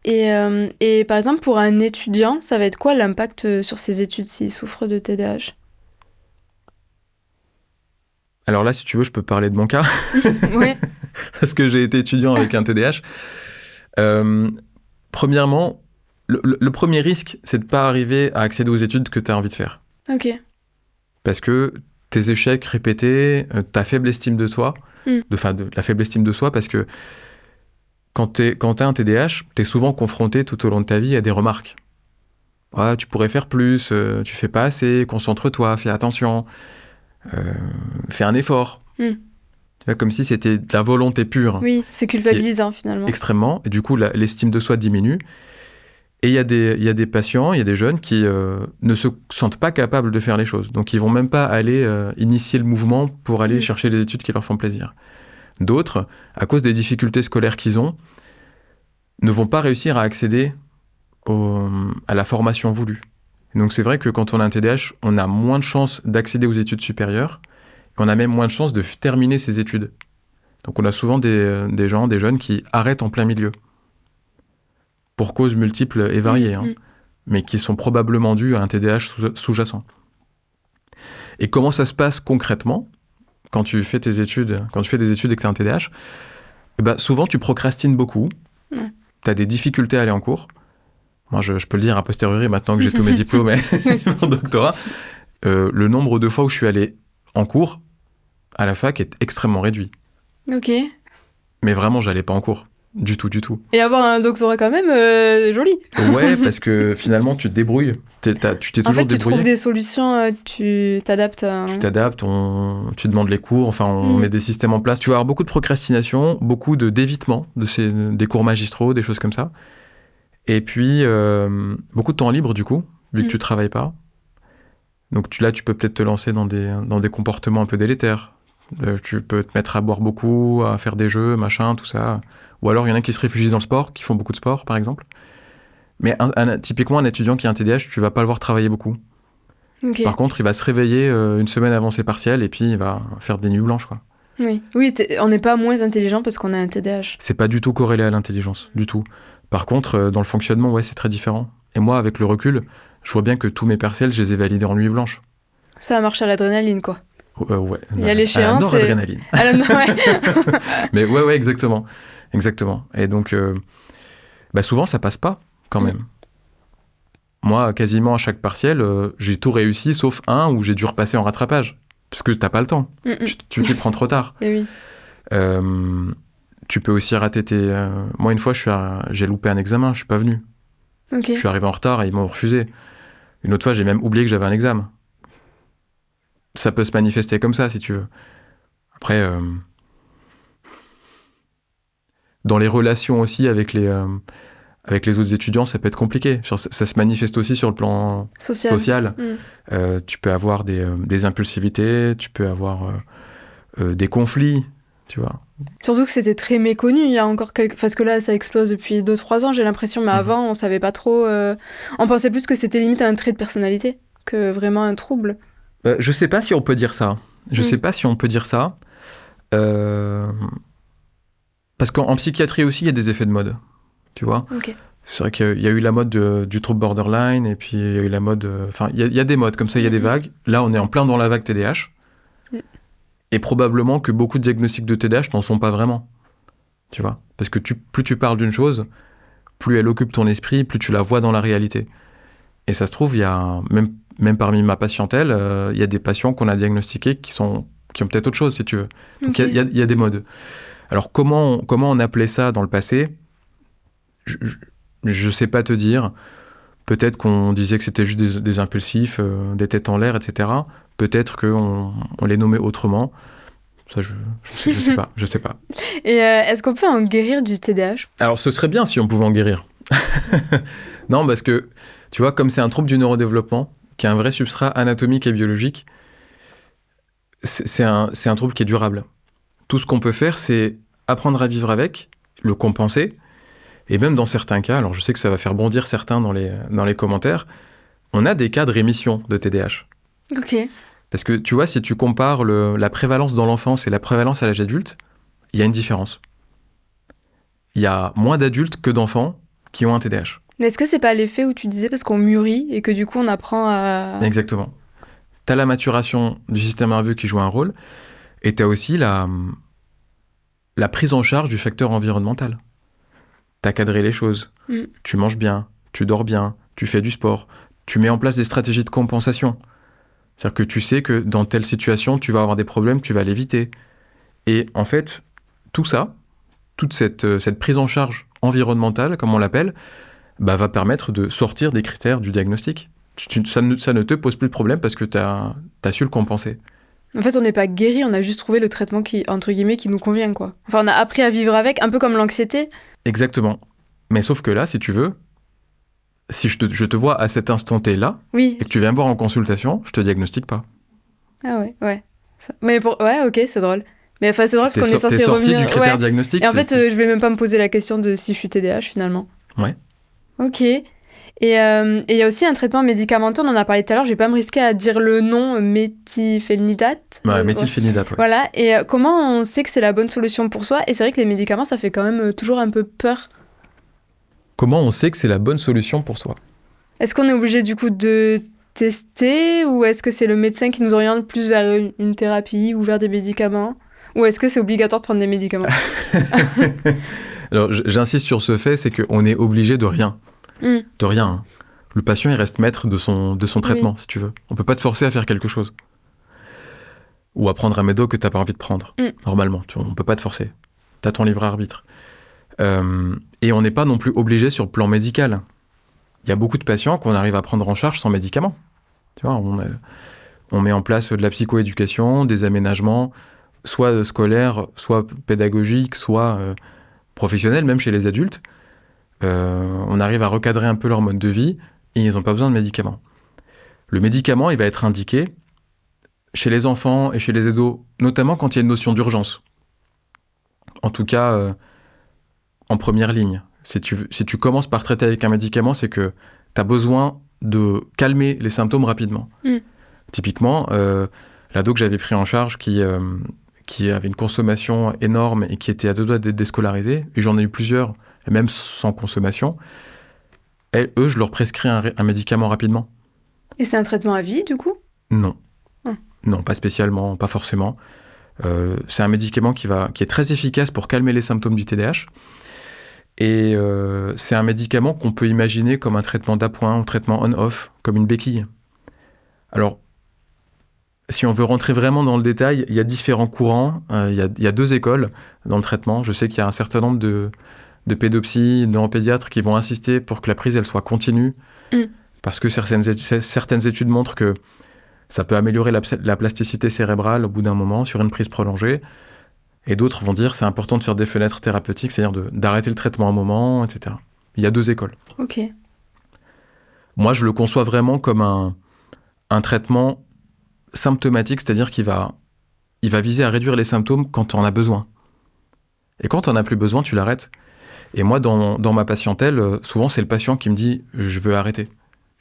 Et par exemple, pour un étudiant, ça va être quoi l'impact sur ses études s'il souffre de TDAH ? Alors là, si tu veux, je peux parler de mon cas. Oui. Parce que j'ai été étudiant avec un TDAH. Premièrement, le premier risque, c'est de ne pas arriver à accéder aux études que tu as envie de faire. Ok. Parce que tes échecs répétés, ta faible estime de toi, la faible estime de soi, parce que quand tu as un TDAH, tu es souvent confronté tout au long de ta vie à des remarques. Ah, tu pourrais faire plus, tu fais pas assez, concentre-toi, fais attention, fais un effort. Tu vois, comme si c'était de la volonté pure. Oui, c'est culpabilisant finalement. Extrêmement. Et du coup, l'estime de soi diminue. Et il y a des patients, il y a des jeunes qui ne se sentent pas capables de faire les choses. Donc, ils vont même pas aller initier le mouvement pour aller chercher les études qui leur font plaisir. D'autres, à cause des difficultés scolaires qu'ils ont, ne vont pas réussir à accéder à la formation voulue. Donc, c'est vrai que quand on a un TDAH, on a moins de chances d'accéder aux études supérieures. On a même moins de chances de terminer ses études. Donc, on a souvent des jeunes qui arrêtent en plein milieu. Pour causes multiples et variées, mais qui sont probablement dues à un TDAH sous-jacent. Et comment ça se passe concrètement quand tu fais des études et que tu as un TDAH? Souvent, tu procrastines beaucoup. Tu as des difficultés à aller en cours. Moi, je peux le dire a posteriori, maintenant que j'ai tous mes diplômes et mon doctorat. Le nombre de fois où je suis allé en cours à la fac est extrêmement réduit. Ok. Mais vraiment, j'allais pas en cours. Du tout. Et avoir un doctorat quand même, joli. Ouais, parce que finalement, tu te débrouilles. Tu t'es toujours débrouillé. En fait, tu trouves des solutions, tu t'adaptes. Tu t'adaptes, tu demandes les cours, on met des systèmes en place. Tu vas avoir beaucoup de procrastination, beaucoup d'évitement des cours magistraux, des choses comme ça. Et puis, beaucoup de temps libre, du coup, vu que tu travailles pas. Donc tu peux peut-être te lancer dans des comportements un peu délétères. Tu peux te mettre à boire beaucoup, à faire des jeux, machin, tout ça. Ou alors, il y en a qui se réfugient dans le sport, qui font beaucoup de sport, par exemple. Mais typiquement, un étudiant qui a un TDAH, tu vas pas le voir travailler beaucoup. Okay. Par contre, il va se réveiller une semaine avant ses partiels et puis il va faire des nuits blanches, quoi. Oui, on n'est pas moins intelligent parce qu'on a un TDAH. C'est pas du tout corrélé à l'intelligence, du tout. Par contre, dans le fonctionnement, ouais, c'est très différent. Et moi, avec le recul, je vois bien que tous mes partiels, je les ai validés en nuit blanche. Ça marche à l'adrénaline, quoi. Ouais. Il y a l'échéance. Noradrénaline. Mais ouais, exactement. Et donc, souvent, ça passe pas, quand même. Moi, quasiment à chaque partiel, j'ai tout réussi, sauf un où j'ai dû repasser en rattrapage. Parce que t'as pas le temps. Tu t'y prends trop tard. Et oui. Tu peux aussi rater tes... Moi, une fois, j'ai loupé un examen, je suis pas venu. Ok. Je suis arrivé en retard et ils m'ont refusé. Une autre fois, j'ai même oublié que j'avais un examen. Ça peut se manifester comme ça, si tu veux. Après, dans les relations aussi avec les autres étudiants, ça peut être compliqué. Ça se manifeste aussi sur le plan social. Tu peux avoir des impulsivités, tu peux avoir des conflits, tu vois. Surtout que c'était très méconnu il y a encore quelques... Parce que là, ça explose depuis 2-3 ans, j'ai l'impression. Mais avant, on savait pas trop... On pensait plus que c'était limite un trait de personnalité que vraiment un trouble. Je sais pas si on peut dire ça. Parce qu'en psychiatrie aussi, il y a des effets de mode, tu vois. Okay. C'est vrai qu'il y a eu la mode du trouble borderline, et puis il y a eu la mode... Enfin, il y a des modes, comme ça, il y a des vagues. Là, on est en plein dans la vague TDAH. Et probablement que beaucoup de diagnostics de TDAH n'en sont pas vraiment, tu vois. Parce que plus tu parles d'une chose, plus elle occupe ton esprit, plus tu la vois dans la réalité. Et ça se trouve, il y a... Même parmi ma patientèle, il y a des patients qu'on a diagnostiqués qui ont peut-être autre chose, si tu veux. Donc il y a des modes. Alors comment on appelait ça dans le passé ? Je sais pas te dire. Peut-être qu'on disait que c'était juste des impulsifs, des têtes en l'air, etc. Peut-être qu'on les nommait autrement. Ça, je sais pas. Et est-ce qu'on peut en guérir du TDAH ? Alors ce serait bien si on pouvait en guérir. Non, parce que, tu vois, comme c'est un trouble du neurodéveloppement, qui a un vrai substrat anatomique et biologique, c'est un trouble qui est durable. Tout ce qu'on peut faire, c'est apprendre à vivre avec, le compenser, et même dans certains cas, alors je sais que ça va faire bondir certains dans les commentaires, on a des cas de rémission de TDAH. Ok. Parce que tu vois, si tu compares la prévalence dans l'enfance et la prévalence à l'âge adulte, il y a une différence. Il y a moins d'adultes que d'enfants qui ont un TDAH. Mais est-ce que c'est pas l'effet où tu disais parce qu'on mûrit et que du coup on apprend à... Exactement. T'as la maturation du système nerveux qui joue un rôle, et t'as aussi la prise en charge du facteur environnemental. T'as cadré les choses, tu manges bien, tu dors bien, tu fais du sport, tu mets en place des stratégies de compensation. C'est-à-dire que tu sais que dans telle situation, tu vas avoir des problèmes, tu vas l'éviter. Et en fait, tout ça, toute cette prise en charge environnementale, comme on l'appelle, va permettre de sortir des critères du diagnostic. Ça ne te pose plus de problème parce que t'as su le compenser. En fait, on n'est pas guéri, on a juste trouvé le traitement qui, entre guillemets, qui nous convient, quoi. Enfin, on a appris à vivre avec, un peu comme l'anxiété. Exactement. Mais sauf que là, si tu veux, si je te vois à cet instant T-là, oui. Et que tu viens me voir en consultation, je te diagnostique pas. Ah ouais. Mais ouais, ok, c'est drôle. Mais enfin, c'est drôle parce qu'on est censé revenir... T'es sorti du critère diagnostique. Et en fait, je vais même pas me poser la question de si je suis TDAH, finalement. Ouais. Ok. Et il y a aussi un traitement médicamenteux, on en a parlé tout à l'heure, je vais pas me risquer à dire le nom, méthylphénidate. Ouais, méthylphénidate, ouais. Voilà, et comment on sait que c'est la bonne solution pour soi ? Et c'est vrai que les médicaments, ça fait quand même toujours un peu peur. Comment on sait que c'est la bonne solution pour soi ? Est-ce qu'on est obligé du coup de tester, ou est-ce que c'est le médecin qui nous oriente plus vers une thérapie ou vers des médicaments ? Ou est-ce que c'est obligatoire de prendre des médicaments ? Alors, j'insiste sur ce fait, c'est qu'on est obligé de rien. De rien. Hein. Le patient, il reste maître de son traitement, si tu veux. On peut pas te forcer à faire quelque chose. Ou à prendre un médoc que t'as pas envie de prendre. Normalement, on peut pas te forcer. T'as ton libre arbitre. Et on n'est pas non plus obligé sur le plan médical. Il y a beaucoup de patients qu'on arrive à prendre en charge sans médicaments. Tu vois, on met en place de la psychoéducation, des aménagements, soit scolaires, soit pédagogiques, soit professionnels, même chez les adultes. On arrive à recadrer un peu leur mode de vie et ils n'ont pas besoin de médicaments. Le médicament, il va être indiqué chez les enfants et chez les ados, notamment quand il y a une notion d'urgence. En tout cas, en première ligne. Si tu commences par traiter avec un médicament, c'est que tu as besoin de calmer les symptômes rapidement. Typiquement, l'ado que j'avais pris en charge qui avait une consommation énorme et qui était à deux doigts d'être déscolarisé, et j'en ai eu plusieurs, même sans consommation, eux, je leur prescris un médicament rapidement. Et c'est un traitement à vie, du coup ? Non. Non, pas spécialement, pas forcément. C'est un médicament qui est très efficace pour calmer les symptômes du TDAH. Et c'est un médicament qu'on peut imaginer comme un traitement d'appoint, un traitement on-off, comme une béquille. Alors, si on veut rentrer vraiment dans le détail, il y a différents courants, il y a 2 écoles dans le traitement. Je sais qu'il y a un certain nombre de pédopsies, de neuropédiatres qui vont insister pour que la prise elle soit continue, parce que certaines études montrent que ça peut améliorer la plasticité cérébrale au bout d'un moment sur une prise prolongée. Et d'autres vont dire c'est important de faire des fenêtres thérapeutiques, c'est-à-dire d'arrêter le traitement un moment, etc. Il y a 2 écoles. Ok. Moi, je le conçois vraiment comme un traitement symptomatique, c'est-à-dire qu'il va viser à réduire les symptômes quand tu en as besoin. Et quand tu n'en as plus besoin, tu l'arrêtes. Et moi, dans ma patientèle, souvent, c'est le patient qui me dit « je veux arrêter ».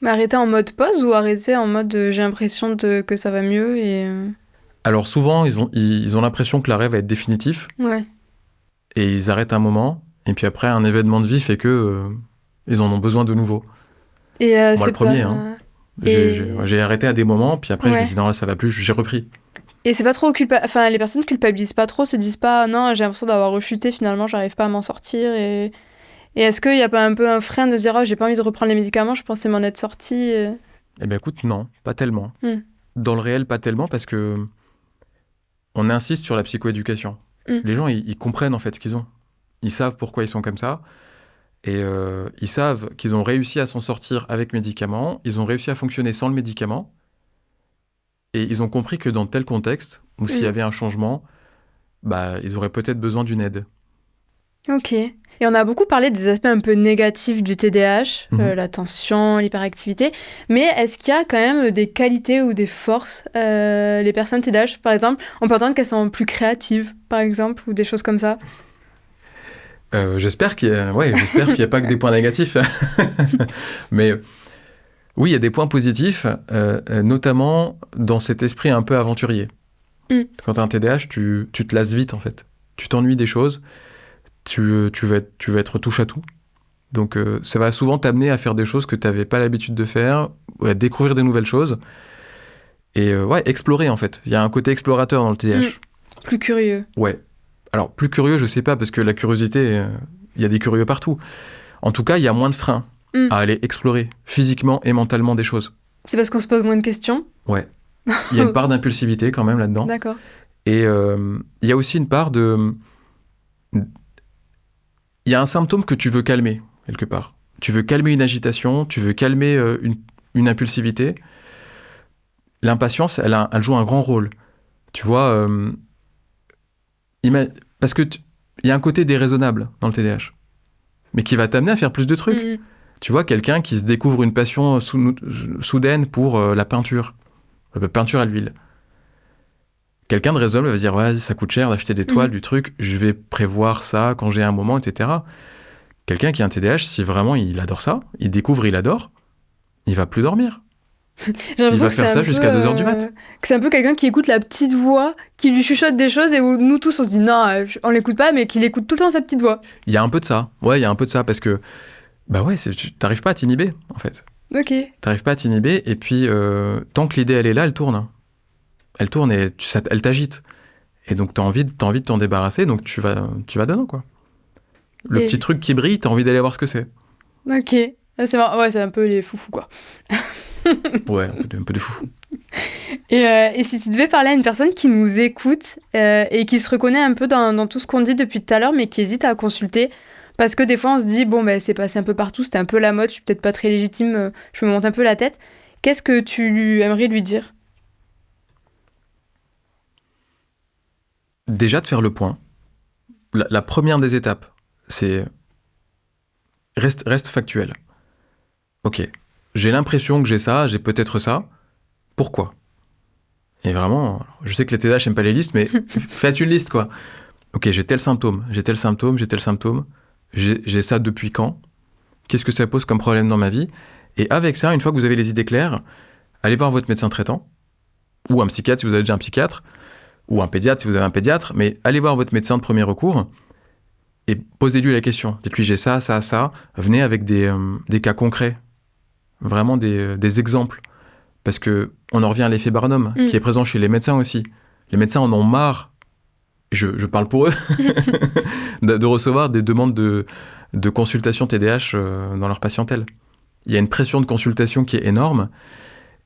Mais arrêter en mode pause ou arrêter en mode j'ai l'impression que ça va mieux et... Alors souvent, ils ont l'impression que l'arrêt va être définitif. Ouais. Et ils arrêtent un moment. Et puis après, un événement de vie fait que ils en ont besoin de nouveau. Et moi, c'est le premier. pas... Hein. J'ai arrêté à des moments, puis après, je me dis non, là, ça va plus, j'ai repris. Et c'est pas trop enfin, les personnes culpabilisent pas trop, se disent pas non, j'ai l'impression d'avoir rechuté, finalement, j'arrive pas à m'en sortir. Et est-ce qu'il y a pas un peu un frein de se dire oh, j'ai pas envie de reprendre les médicaments, je pensais m'en être sortie Eh bien, écoute, non, pas tellement. Dans le réel, pas tellement, parce que on insiste sur la psychoéducation. Les gens, ils comprennent en fait ce qu'ils ont. Ils savent pourquoi ils sont comme ça. Et ils savent qu'ils ont réussi à s'en sortir avec médicaments. Ils ont réussi à fonctionner sans le médicament. Et ils ont compris que dans tel contexte, où s'il y avait un changement, bah, ils auraient peut-être besoin d'une aide. Ok. Et on a beaucoup parlé des aspects un peu négatifs du TDAH, la tension, l'hyperactivité. Mais est-ce qu'il y a quand même des qualités ou des forces les personnes TDAH, par exemple, on peut entendre qu'elles sont plus créatives, par exemple, ou des choses comme ça. J'espère qu'il n'y a pas que des points négatifs. Mais oui, il y a des points positifs, notamment dans cet esprit un peu aventurier. Quand tu as un TDAH, tu te lasses vite, en fait. Tu t'ennuies des choses. Tu vas être touche à tout. Donc ça va souvent t'amener à faire des choses que tu n'avais pas l'habitude de faire, ou à découvrir des nouvelles choses. Et explorer en fait. Il y a un côté explorateur dans le TDAH. Plus curieux. Ouais. Alors plus curieux, je sais pas, parce que la curiosité, il y a des curieux partout. En tout cas, il y a moins de freins à aller explorer physiquement et mentalement des choses. C'est parce qu'on se pose moins de questions ? Ouais. Il y a une part d'impulsivité quand même là-dedans. D'accord. Et il y a aussi une part de... Il y a un symptôme que tu veux calmer, quelque part. Tu veux calmer une agitation, tu veux calmer une impulsivité. L'impatience, elle joue un grand rôle. Tu vois, parce que il y a un côté déraisonnable dans le TDAH, mais qui va t'amener à faire plus de trucs. Tu vois, quelqu'un qui se découvre une passion soudaine pour la peinture à l'huile. Quelqu'un de raisonnable va se dire ouais, ça coûte cher d'acheter des toiles, du truc, je vais prévoir ça quand j'ai un moment, etc. Quelqu'un qui a un TDAH, si vraiment il adore ça, il découvre, il adore, il va plus dormir. Il va faire ça jusqu'à 2h du mat. Que c'est un peu quelqu'un qui écoute la petite voix, qui lui chuchote des choses et où nous tous on se dit non, on l'écoute pas, mais qu'il écoute tout le temps sa petite voix. Il y a un peu de ça. Ouais, il y a un peu de ça parce que bah ouais, t'arrives pas à t'inhiber en fait. Ok. T'arrives pas à t'inhiber et puis tant que l'idée elle est là, elle tourne. Elle tourne et elle t'agite. Et donc t'as envie de t'en débarrasser, donc tu vas dedans quoi. Le petit truc qui brille, t'as envie d'aller voir ce que c'est. Ok. C'est marrant. Ouais, c'est un peu les foufous quoi. Ouais, un peu de foufou. Et si tu devais parler à une personne qui nous écoute et qui se reconnaît un peu dans tout ce qu'on dit depuis tout à l'heure, mais qui hésite à consulter, parce que des fois on se dit, bon, c'est passé un peu partout, c'était un peu la mode, je suis peut-être pas très légitime, je me monte un peu la tête. Qu'est-ce que tu aimerais lui dire ? Déjà de faire le point. La première des étapes, c'est reste factuel. Ok, j'ai l'impression que j'ai ça, j'ai peut-être ça. Pourquoi ? Et vraiment, je sais que les TDAH n'aiment pas les listes, mais faites une liste, quoi. Ok, j'ai tel symptôme. J'ai ça depuis quand ? Qu'est-ce que ça pose comme problème dans ma vie ? Et avec ça, une fois que vous avez les idées claires, allez voir votre médecin traitant, ou un psychiatre si vous avez déjà un psychiatre, ou un pédiatre si vous avez un pédiatre, mais allez voir votre médecin de premier recours et posez-lui la question. Dites-lui, j'ai ça. Venez avec des cas concrets, vraiment des exemples. Parce qu'on en revient à l'effet Barnum, qui est présent chez les médecins aussi. Les médecins en ont marre je parle pour eux, de recevoir des demandes de consultation TDAH dans leur patientèle. Il y a une pression de consultation qui est énorme.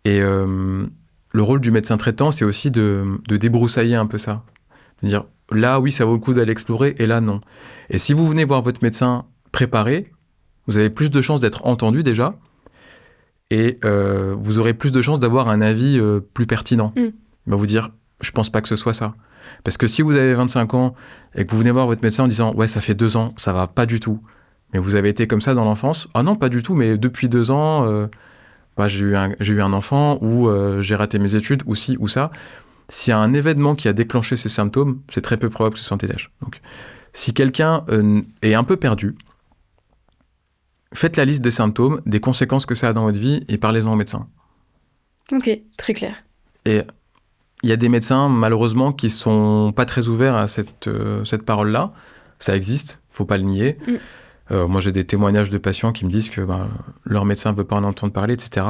Et le rôle du médecin traitant, c'est aussi de débroussailler un peu ça. De dire, là, oui, ça vaut le coup d'aller explorer, et là, non. Et si vous venez voir votre médecin préparé, vous avez plus de chances d'être entendu déjà, et vous aurez plus de chances d'avoir un avis plus pertinent. Il va vous dire, je pense pas que ce soit ça. Parce que si vous avez 25 ans et que vous venez voir votre médecin en disant « Ouais, ça fait 2 ans, ça va pas du tout. » Mais vous avez été comme ça dans l'enfance. « Ah non, pas du tout, mais depuis 2 ans, j'ai eu un enfant ou j'ai raté mes études ou ci ou ça. » S'il y a un événement qui a déclenché ces symptômes, c'est très peu probable que ce soit un TDAH. Donc, si quelqu'un est un peu perdu, faites la liste des symptômes, des conséquences que ça a dans votre vie et parlez-en au médecin. Ok, très clair. Et il y a des médecins, malheureusement, qui sont pas très ouverts à cette parole-là. Ça existe, faut pas le nier. Moi, j'ai des témoignages de patients qui me disent que leur médecin veut pas en entendre parler, etc.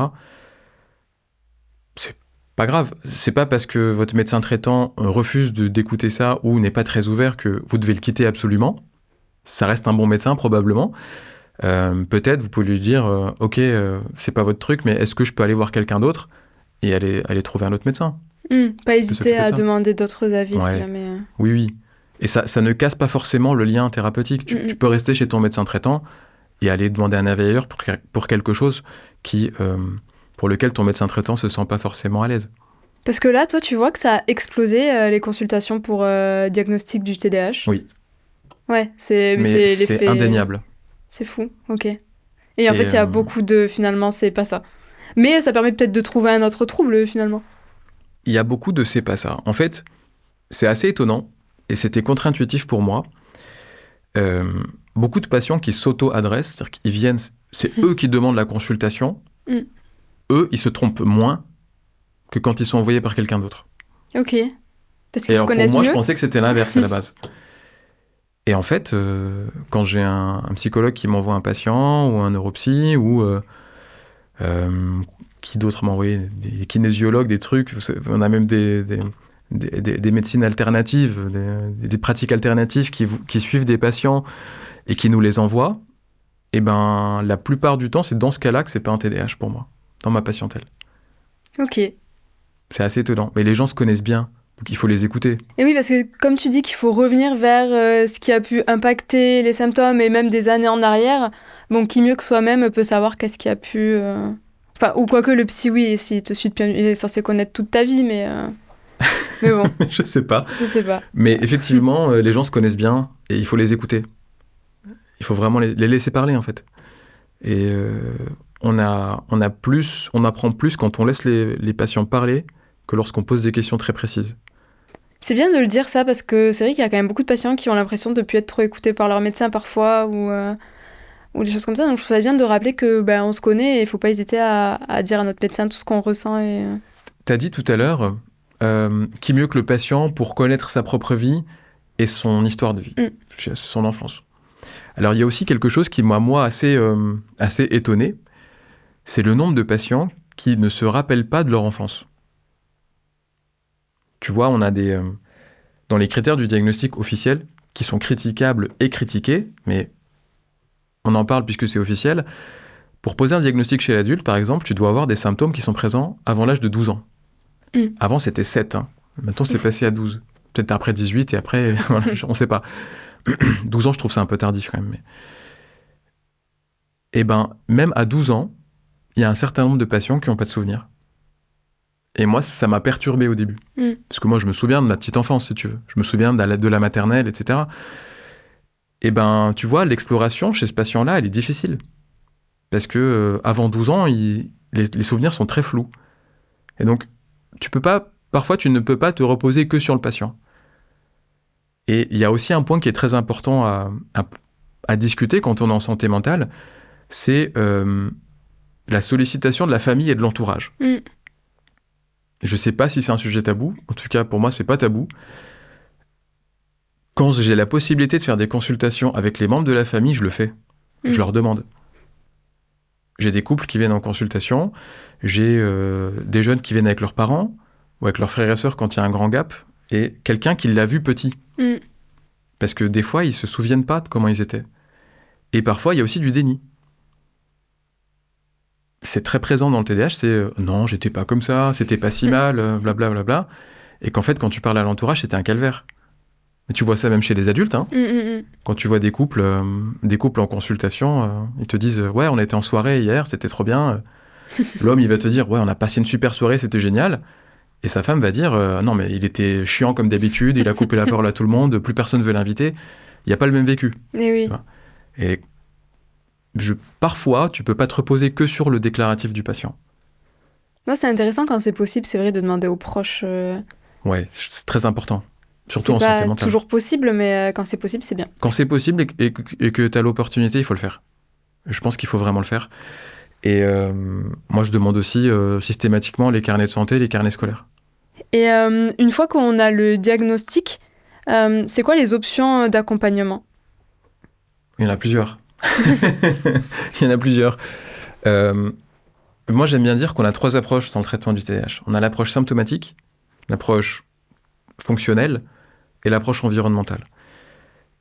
C'est pas grave. C'est pas parce que votre médecin traitant refuse d'écouter ça ou n'est pas très ouvert que vous devez le quitter absolument. Ça reste un bon médecin, probablement. Peut-être, vous pouvez lui dire « Ok, c'est pas votre truc, mais est-ce que je peux aller voir quelqu'un d'autre ?» et aller trouver un autre médecin. Pas hésiter à demander d'autres avis si jamais... Oui. Et ça ne casse pas forcément le lien thérapeutique. Tu peux rester chez ton médecin traitant et aller demander un avis ailleurs pour quelque chose pour lequel ton médecin traitant se sent pas forcément à l'aise. Parce que là, toi, tu vois que ça a explosé les consultations pour diagnostic du TDAH. Oui. Ouais, c'est indéniable. C'est fou, ok. Et en fait, il y a beaucoup de... Finalement, c'est pas ça. Mais ça permet peut-être de trouver un autre trouble, finalement. Il y a beaucoup de c'est pas ça. En fait, c'est assez étonnant, et c'était contre-intuitif pour moi. Beaucoup de patients qui s'auto-adressent, c'est-à-dire qu'ils viennent, c'est eux qui demandent la consultation, eux, ils se trompent moins que quand ils sont envoyés par quelqu'un d'autre. Ok. Parce qu'ils se connaissent mieux. Pour moi, je pensais que c'était l'inverse à la base. Et en fait, quand j'ai un psychologue qui m'envoie un patient, ou un neuropsy, ou... qui d'autres m'ont envoyé des kinésiologues, des trucs, on a même des médecines alternatives, des pratiques alternatives qui suivent des patients et qui nous les envoient. Et ben, la plupart du temps, c'est dans ce cas-là que c'est pas un TDAH pour moi, dans ma patientèle. Ok. C'est assez étonnant. Mais les gens se connaissent bien, donc il faut les écouter. Et oui, parce que comme tu dis qu'il faut revenir vers ce qui a pu impacter les symptômes et même des années en arrière, bon, qui mieux que soi-même peut savoir qu'est-ce qui a pu... Enfin, ou quoique le psy, oui, s'il te suit depuis... il est censé connaître toute ta vie, mais bon. Je sais pas. Je sais pas. Mais effectivement, les gens se connaissent bien et il faut les écouter. Il faut vraiment les laisser parler, en fait. Et on apprend plus quand on laisse les patients parler que lorsqu'on pose des questions très précises. C'est bien de le dire ça, parce que c'est vrai qu'il y a quand même beaucoup de patients qui ont l'impression de ne plus être trop écoutés par leur médecin parfois, ou des choses comme ça. Donc je trouve ça bien de rappeler que on se connaît et il ne faut pas hésiter à dire à notre médecin tout ce qu'on ressent. T'as dit tout à l'heure, qui mieux que le patient pour connaître sa propre vie et son histoire de vie, son enfance. Alors il y a aussi quelque chose qui m'a, moi, assez étonné, c'est le nombre de patients qui ne se rappellent pas de leur enfance. Tu vois, on a dans les critères du diagnostic officiel, qui sont critiquables et critiqués, mais on en parle puisque c'est officiel. Pour poser un diagnostic chez l'adulte, par exemple, tu dois avoir des symptômes qui sont présents avant l'âge de 12 ans. Avant, c'était 7. Maintenant, c'est passé à 12. Peut-être après 18 et après, voilà, on ne sait pas. 12 ans, je trouve ça un peu tardif quand même. Mais... Et même à 12 ans, il y a un certain nombre de patients qui n'ont pas de souvenirs. Et moi, ça m'a perturbé au début. Parce que moi, je me souviens de ma petite enfance, si tu veux. Je me souviens de la maternelle, etc. Et tu vois, l'exploration chez ce patient-là, elle est difficile. Parce que avant 12 ans, les souvenirs sont très flous. Et donc, parfois, tu ne peux pas te reposer que sur le patient. Et il y a aussi un point qui est très important à discuter quand on est en santé mentale, c'est la sollicitation de la famille et de l'entourage. Je ne sais pas si c'est un sujet tabou. En tout cas, pour moi, c'est pas tabou. Quand j'ai la possibilité de faire des consultations avec les membres de la famille, je le fais. Je leur demande. J'ai des couples qui viennent en consultation. J'ai des jeunes qui viennent avec leurs parents ou avec leurs frères et sœurs quand il y a un grand gap. Et quelqu'un qui l'a vu petit. Mm. Parce que des fois, ils se souviennent pas de comment ils étaient. Et parfois, il y a aussi du déni. C'est très présent dans le TDAH, c'est non, j'étais pas comme ça, c'était pas si mal, blablabla. Bla, bla, bla. Et qu'en fait, quand tu parles à l'entourage, c'était un calvaire. Mais tu vois ça même chez les adultes. Hein. Quand tu vois des couples en consultation, ils te disent ouais, on était en soirée hier, c'était trop bien. L'homme, il va te dire ouais, on a passé une super soirée, c'était génial. Et sa femme va dire non, mais il était chiant comme d'habitude, il a coupé la parole à tout le monde, plus personne veut l'inviter. Il n'y a pas le même vécu. Et oui. Et parfois, tu peux pas te reposer que sur le déclaratif du patient. Non, c'est intéressant quand c'est possible, c'est vrai, de demander aux proches. Ouais, c'est très important. Surtout en C'est santé pas mentale. toujours possible, mais quand c'est possible, c'est bien. Quand c'est possible et que tu as l'opportunité, il faut le faire. Je pense qu'il faut vraiment le faire. Et moi, je demande aussi systématiquement les carnets de santé, les carnets scolaires. Et une fois qu'on a le diagnostic, c'est quoi les options d'accompagnement ? Il y en a plusieurs. Il y en a plusieurs. Moi, j'aime bien dire qu'on a 3 approches dans le traitement du TDAH. On a l'approche symptomatique, l'approche fonctionnelle et l'approche environnementale.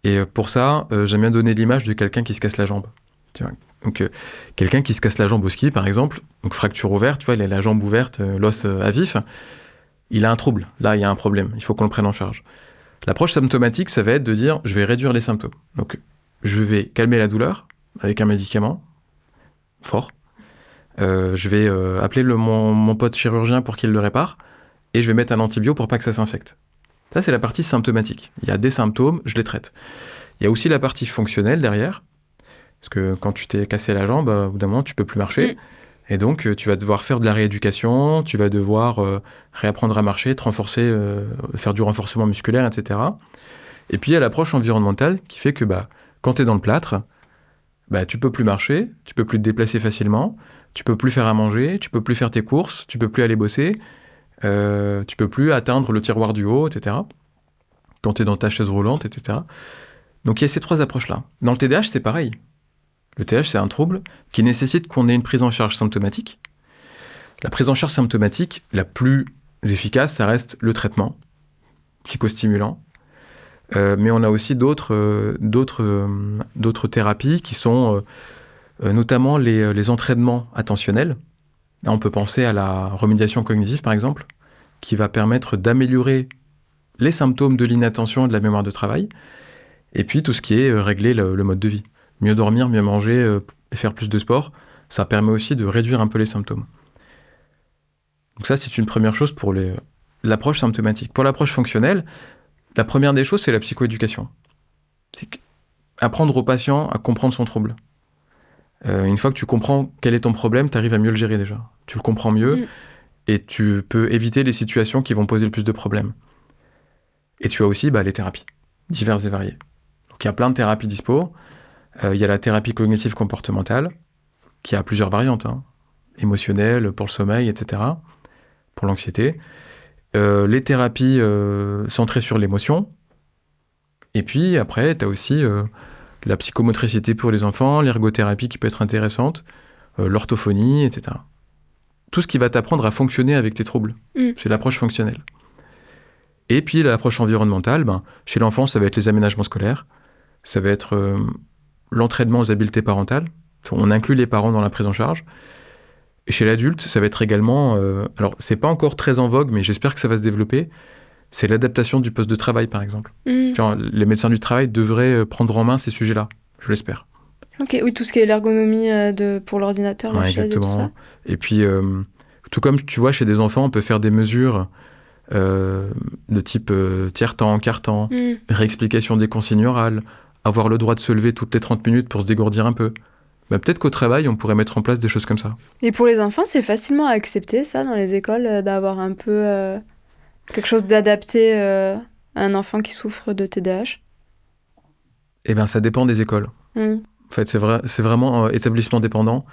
Et pour ça, j'aime bien donner l'image de quelqu'un qui se casse la jambe. Tu vois, donc, quelqu'un qui se casse la jambe au ski, par exemple, donc fracture ouverte, tu vois, il a la jambe ouverte, l'os à vif, il a un trouble. Là, il y a un problème. Il faut qu'on le prenne en charge. L'approche symptomatique, ça va être de dire, je vais réduire les symptômes. Donc, je vais calmer la douleur avec un médicament fort. Je vais appeler mon pote chirurgien pour qu'il le répare. Et je vais mettre un antibio pour pas que ça s'infecte. Ça, c'est la partie symptomatique. Il y a des symptômes, je les traite. Il y a aussi la partie fonctionnelle derrière. Parce que quand tu t'es cassé la jambe, au bout d'un moment, tu peux plus marcher. Et donc, tu vas devoir faire de la rééducation, tu vas devoir réapprendre à marcher, te renforcer, faire du renforcement musculaire, etc. Et puis, il y a l'approche environnementale qui fait que quand tu es dans le plâtre, tu peux plus marcher, tu peux plus te déplacer facilement, tu peux plus faire à manger, tu peux plus faire tes courses, tu peux plus aller bosser, tu peux plus atteindre le tiroir du haut, etc. Quand tu es dans ta chaise roulante, etc. Donc, il y a ces 3 approches-là. Dans le TDAH, c'est pareil. Le TDAH, c'est un trouble qui nécessite qu'on ait une prise en charge symptomatique. La prise en charge symptomatique, la plus efficace, ça reste le traitement psychostimulant. Mais on a aussi d'autres thérapies qui sont notamment les entraînements attentionnels. Là, on peut penser à la remédiation cognitive, par exemple, qui va permettre d'améliorer les symptômes de l'inattention et de la mémoire de travail. Et puis tout ce qui est régler le mode de vie. Mieux dormir, mieux manger et faire plus de sport, ça permet aussi de réduire un peu les symptômes. Donc ça, c'est une première chose pour l'approche symptomatique. Pour l'approche fonctionnelle, la première des choses, c'est la psychoéducation. C'est apprendre au patient à comprendre son trouble. Une fois que tu comprends quel est ton problème, tu arrives à mieux le gérer déjà. Tu le comprends mieux et tu peux éviter les situations qui vont poser le plus de problèmes. Et tu as aussi les thérapies, diverses et variées. Donc il y a plein de thérapies dispo. Il y a la thérapie cognitive comportementale, qui a plusieurs variantes, émotionnelle, pour le sommeil, etc., pour l'anxiété. Les thérapies centrées sur l'émotion. Et puis après, tu as aussi la psychomotricité pour les enfants, l'ergothérapie qui peut être intéressante, l'orthophonie, etc. Tout ce qui va t'apprendre à fonctionner avec tes troubles. C'est l'approche fonctionnelle. Et puis l'approche environnementale, chez l'enfant, ça va être les aménagements scolaires, ça va être l'entraînement aux habiletés parentales. On inclut les parents dans la prise en charge. Et chez l'adulte, ça va être également... alors, c'est pas encore très en vogue, mais j'espère que ça va se développer. C'est l'adaptation du poste de travail, par exemple. Genre, les médecins du travail devraient prendre en main ces sujets-là, je l'espère. Ok, oui, tout ce qui est l'ergonomie pour l'ordinateur, la chaise et tout ça. Et puis, tout comme, tu vois, chez des enfants, on peut faire des mesures de type tiers-temps, quart-temps, réexplication des consignes orales, avoir le droit de se lever toutes les 30 minutes pour se dégourdir un peu. Peut-être qu'au travail, on pourrait mettre en place des choses comme ça. Et pour les enfants, c'est facilement accepté, ça, dans les écoles, d'avoir un peu quelque chose d'adapté à un enfant qui souffre de TDAH ? Eh bien, ça dépend des écoles. En fait, c'est vraiment établissement dépendant.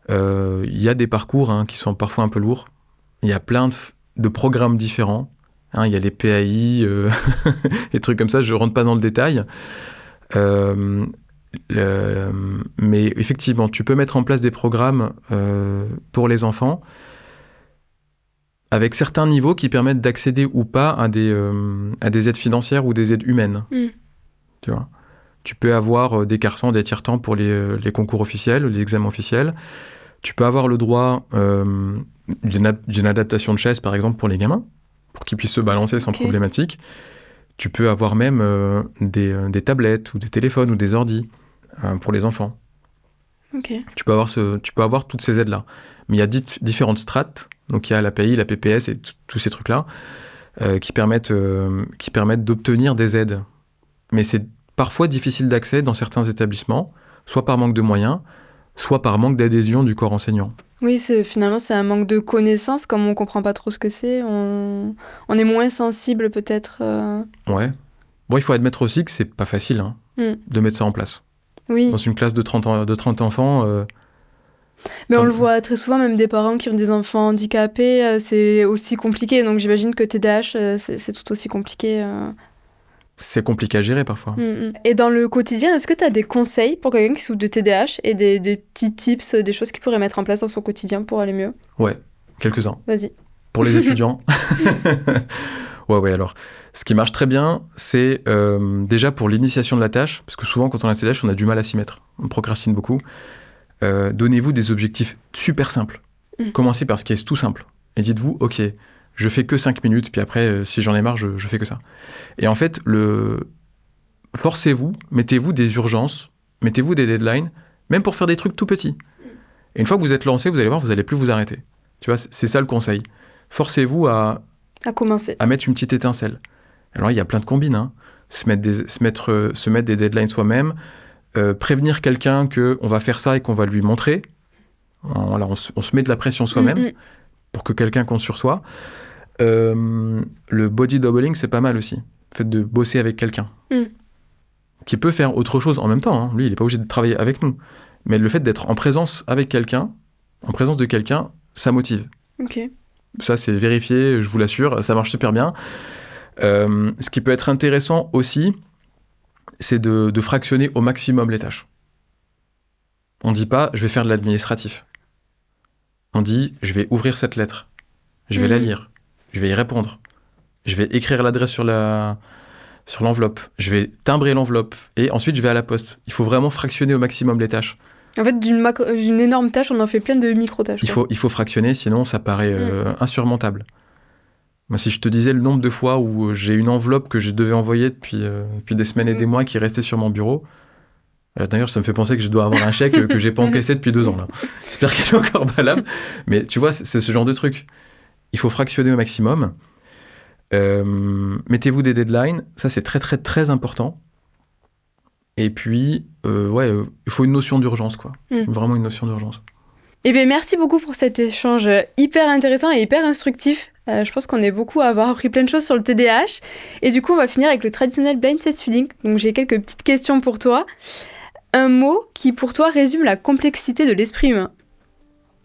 Il y a des parcours qui sont parfois un peu lourds. Il y a plein de programmes différents. Il y a les PAI, les trucs comme ça, je ne rentre pas dans le détail. Mais effectivement, tu peux mettre en place des programmes pour les enfants. avec certains niveaux qui permettent d'accéder ou pas à des aides financières ou des aides humaines. Tu vois. Tu peux avoir des cartons, des tiers-temps pour les concours officiels, les examens officiels. Tu peux avoir le droit d'une adaptation de chaise, par exemple, pour les gamins, pour qu'ils puissent se balancer sans problématique. Tu peux avoir même des tablettes ou des téléphones ou des ordis pour les enfants. Tu peux avoir toutes ces aides-là. Mais il y a différentes strates. Donc il y a l'API, la PPS et tous ces trucs-là qui permettent d'obtenir des aides. Mais c'est parfois difficile d'accès dans certains établissements, soit par manque de moyens, soit par manque d'adhésion du corps enseignant. Oui, finalement, c'est un manque de connaissances. Comme on ne comprend pas trop ce que c'est, on est moins sensible peut-être. Ouais. Bon, il faut admettre aussi que c'est pas facile de mettre ça en place. Oui. Dans une classe de 30 enfants... Mais on le voit très souvent, même des parents qui ont des enfants handicapés, c'est aussi compliqué. Donc j'imagine que TDAH, c'est tout aussi compliqué. C'est compliqué à gérer parfois. Et dans le quotidien, est-ce que tu as des conseils pour quelqu'un qui souffre de TDAH et des petits tips, des choses qu'il pourrait mettre en place dans son quotidien pour aller mieux ? Ouais, quelques-uns. Vas-y. Pour les étudiants. Ouais, alors, ce qui marche très bien, c'est déjà pour l'initiation de la tâche, parce que souvent, quand on a TDAH, on a du mal à s'y mettre. On procrastine beaucoup. Donnez-vous des objectifs super simples. Commencez par ce qui est tout simple. Et dites-vous, ok, je fais que 5 minutes, puis après, si j'en ai marre, je fais que ça. Et en fait, forcez-vous, mettez-vous des urgences, mettez-vous des deadlines, même pour faire des trucs tout petits. Et une fois que vous êtes lancé, vous allez voir, vous n'allez plus vous arrêter. Tu vois, c'est ça le conseil. Forcez-vous à commencer. À mettre une petite étincelle. Alors, il y a plein de combines. Se mettre des deadlines soi-même, prévenir quelqu'un qu'on va faire ça et qu'on va lui montrer. Voilà, on se met de la pression soi-même pour que quelqu'un compte sur soi. Le body doubling, c'est pas mal aussi. Le fait de bosser avec quelqu'un qui peut faire autre chose en même temps. Lui, il n'est pas obligé de travailler avec nous. Mais le fait d'être en présence avec quelqu'un, en présence de quelqu'un, ça motive. Ça, c'est vérifié, je vous l'assure, ça marche super bien. Ce qui peut être intéressant aussi, c'est de fractionner au maximum les tâches. On ne dit pas « je vais faire de l'administratif ». On dit « je vais ouvrir cette lettre, je vais la lire, je vais y répondre, je vais écrire l'adresse sur l'enveloppe, je vais timbrer l'enveloppe et ensuite je vais à la poste ». Il faut vraiment fractionner au maximum les tâches. En fait, d'une énorme tâche, on en fait plein de micro-tâches. Il faut fractionner, sinon ça paraît insurmontable. Moi, si je te disais le nombre de fois où j'ai une enveloppe que je devais envoyer depuis des semaines et des mois qui est restée sur mon bureau, d'ailleurs, ça me fait penser que je dois avoir un chèque que j'ai pas encaissé depuis 2 ans. Là. J'espère qu'elle est encore valable. Mais tu vois, c'est ce genre de truc. Il faut fractionner au maximum. Mettez-vous des deadlines. Ça, c'est très, très, très important. Et puis, il faut une notion d'urgence, quoi. Vraiment une notion d'urgence. Eh bien, merci beaucoup pour cet échange hyper intéressant et hyper instructif. Je pense qu'on est beaucoup à avoir appris plein de choses sur le TDAH. Et du coup, on va finir avec le traditionnel blind test feeling. Donc, j'ai quelques petites questions pour toi. Un mot qui, pour toi, résume la complexité de l'esprit humain.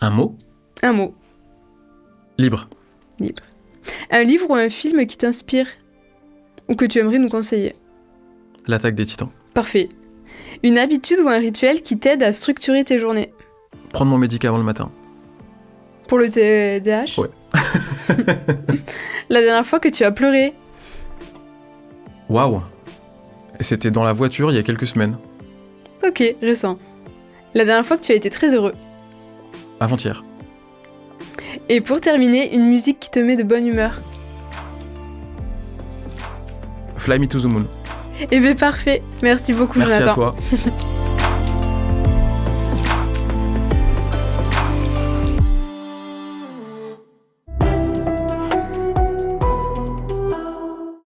Un mot ? Un mot. Libre. Libre. Un livre ou un film qui t'inspire ou que tu aimerais nous conseiller ? L'attaque des titans. Parfait. Une habitude ou un rituel qui t'aide à structurer tes journées ? Prendre mon médicament le matin. Pour le TDAH ? Ouais. La dernière fois que tu as pleuré ? Waouh ! C'était dans la voiture il y a quelques semaines. Ok, récent. La dernière fois que tu as été très heureux ? Avant-hier. Et pour terminer, une musique qui te met de bonne humeur ? Fly Me to the Moon. Eh bien parfait, merci beaucoup Jonathan. Merci à toi.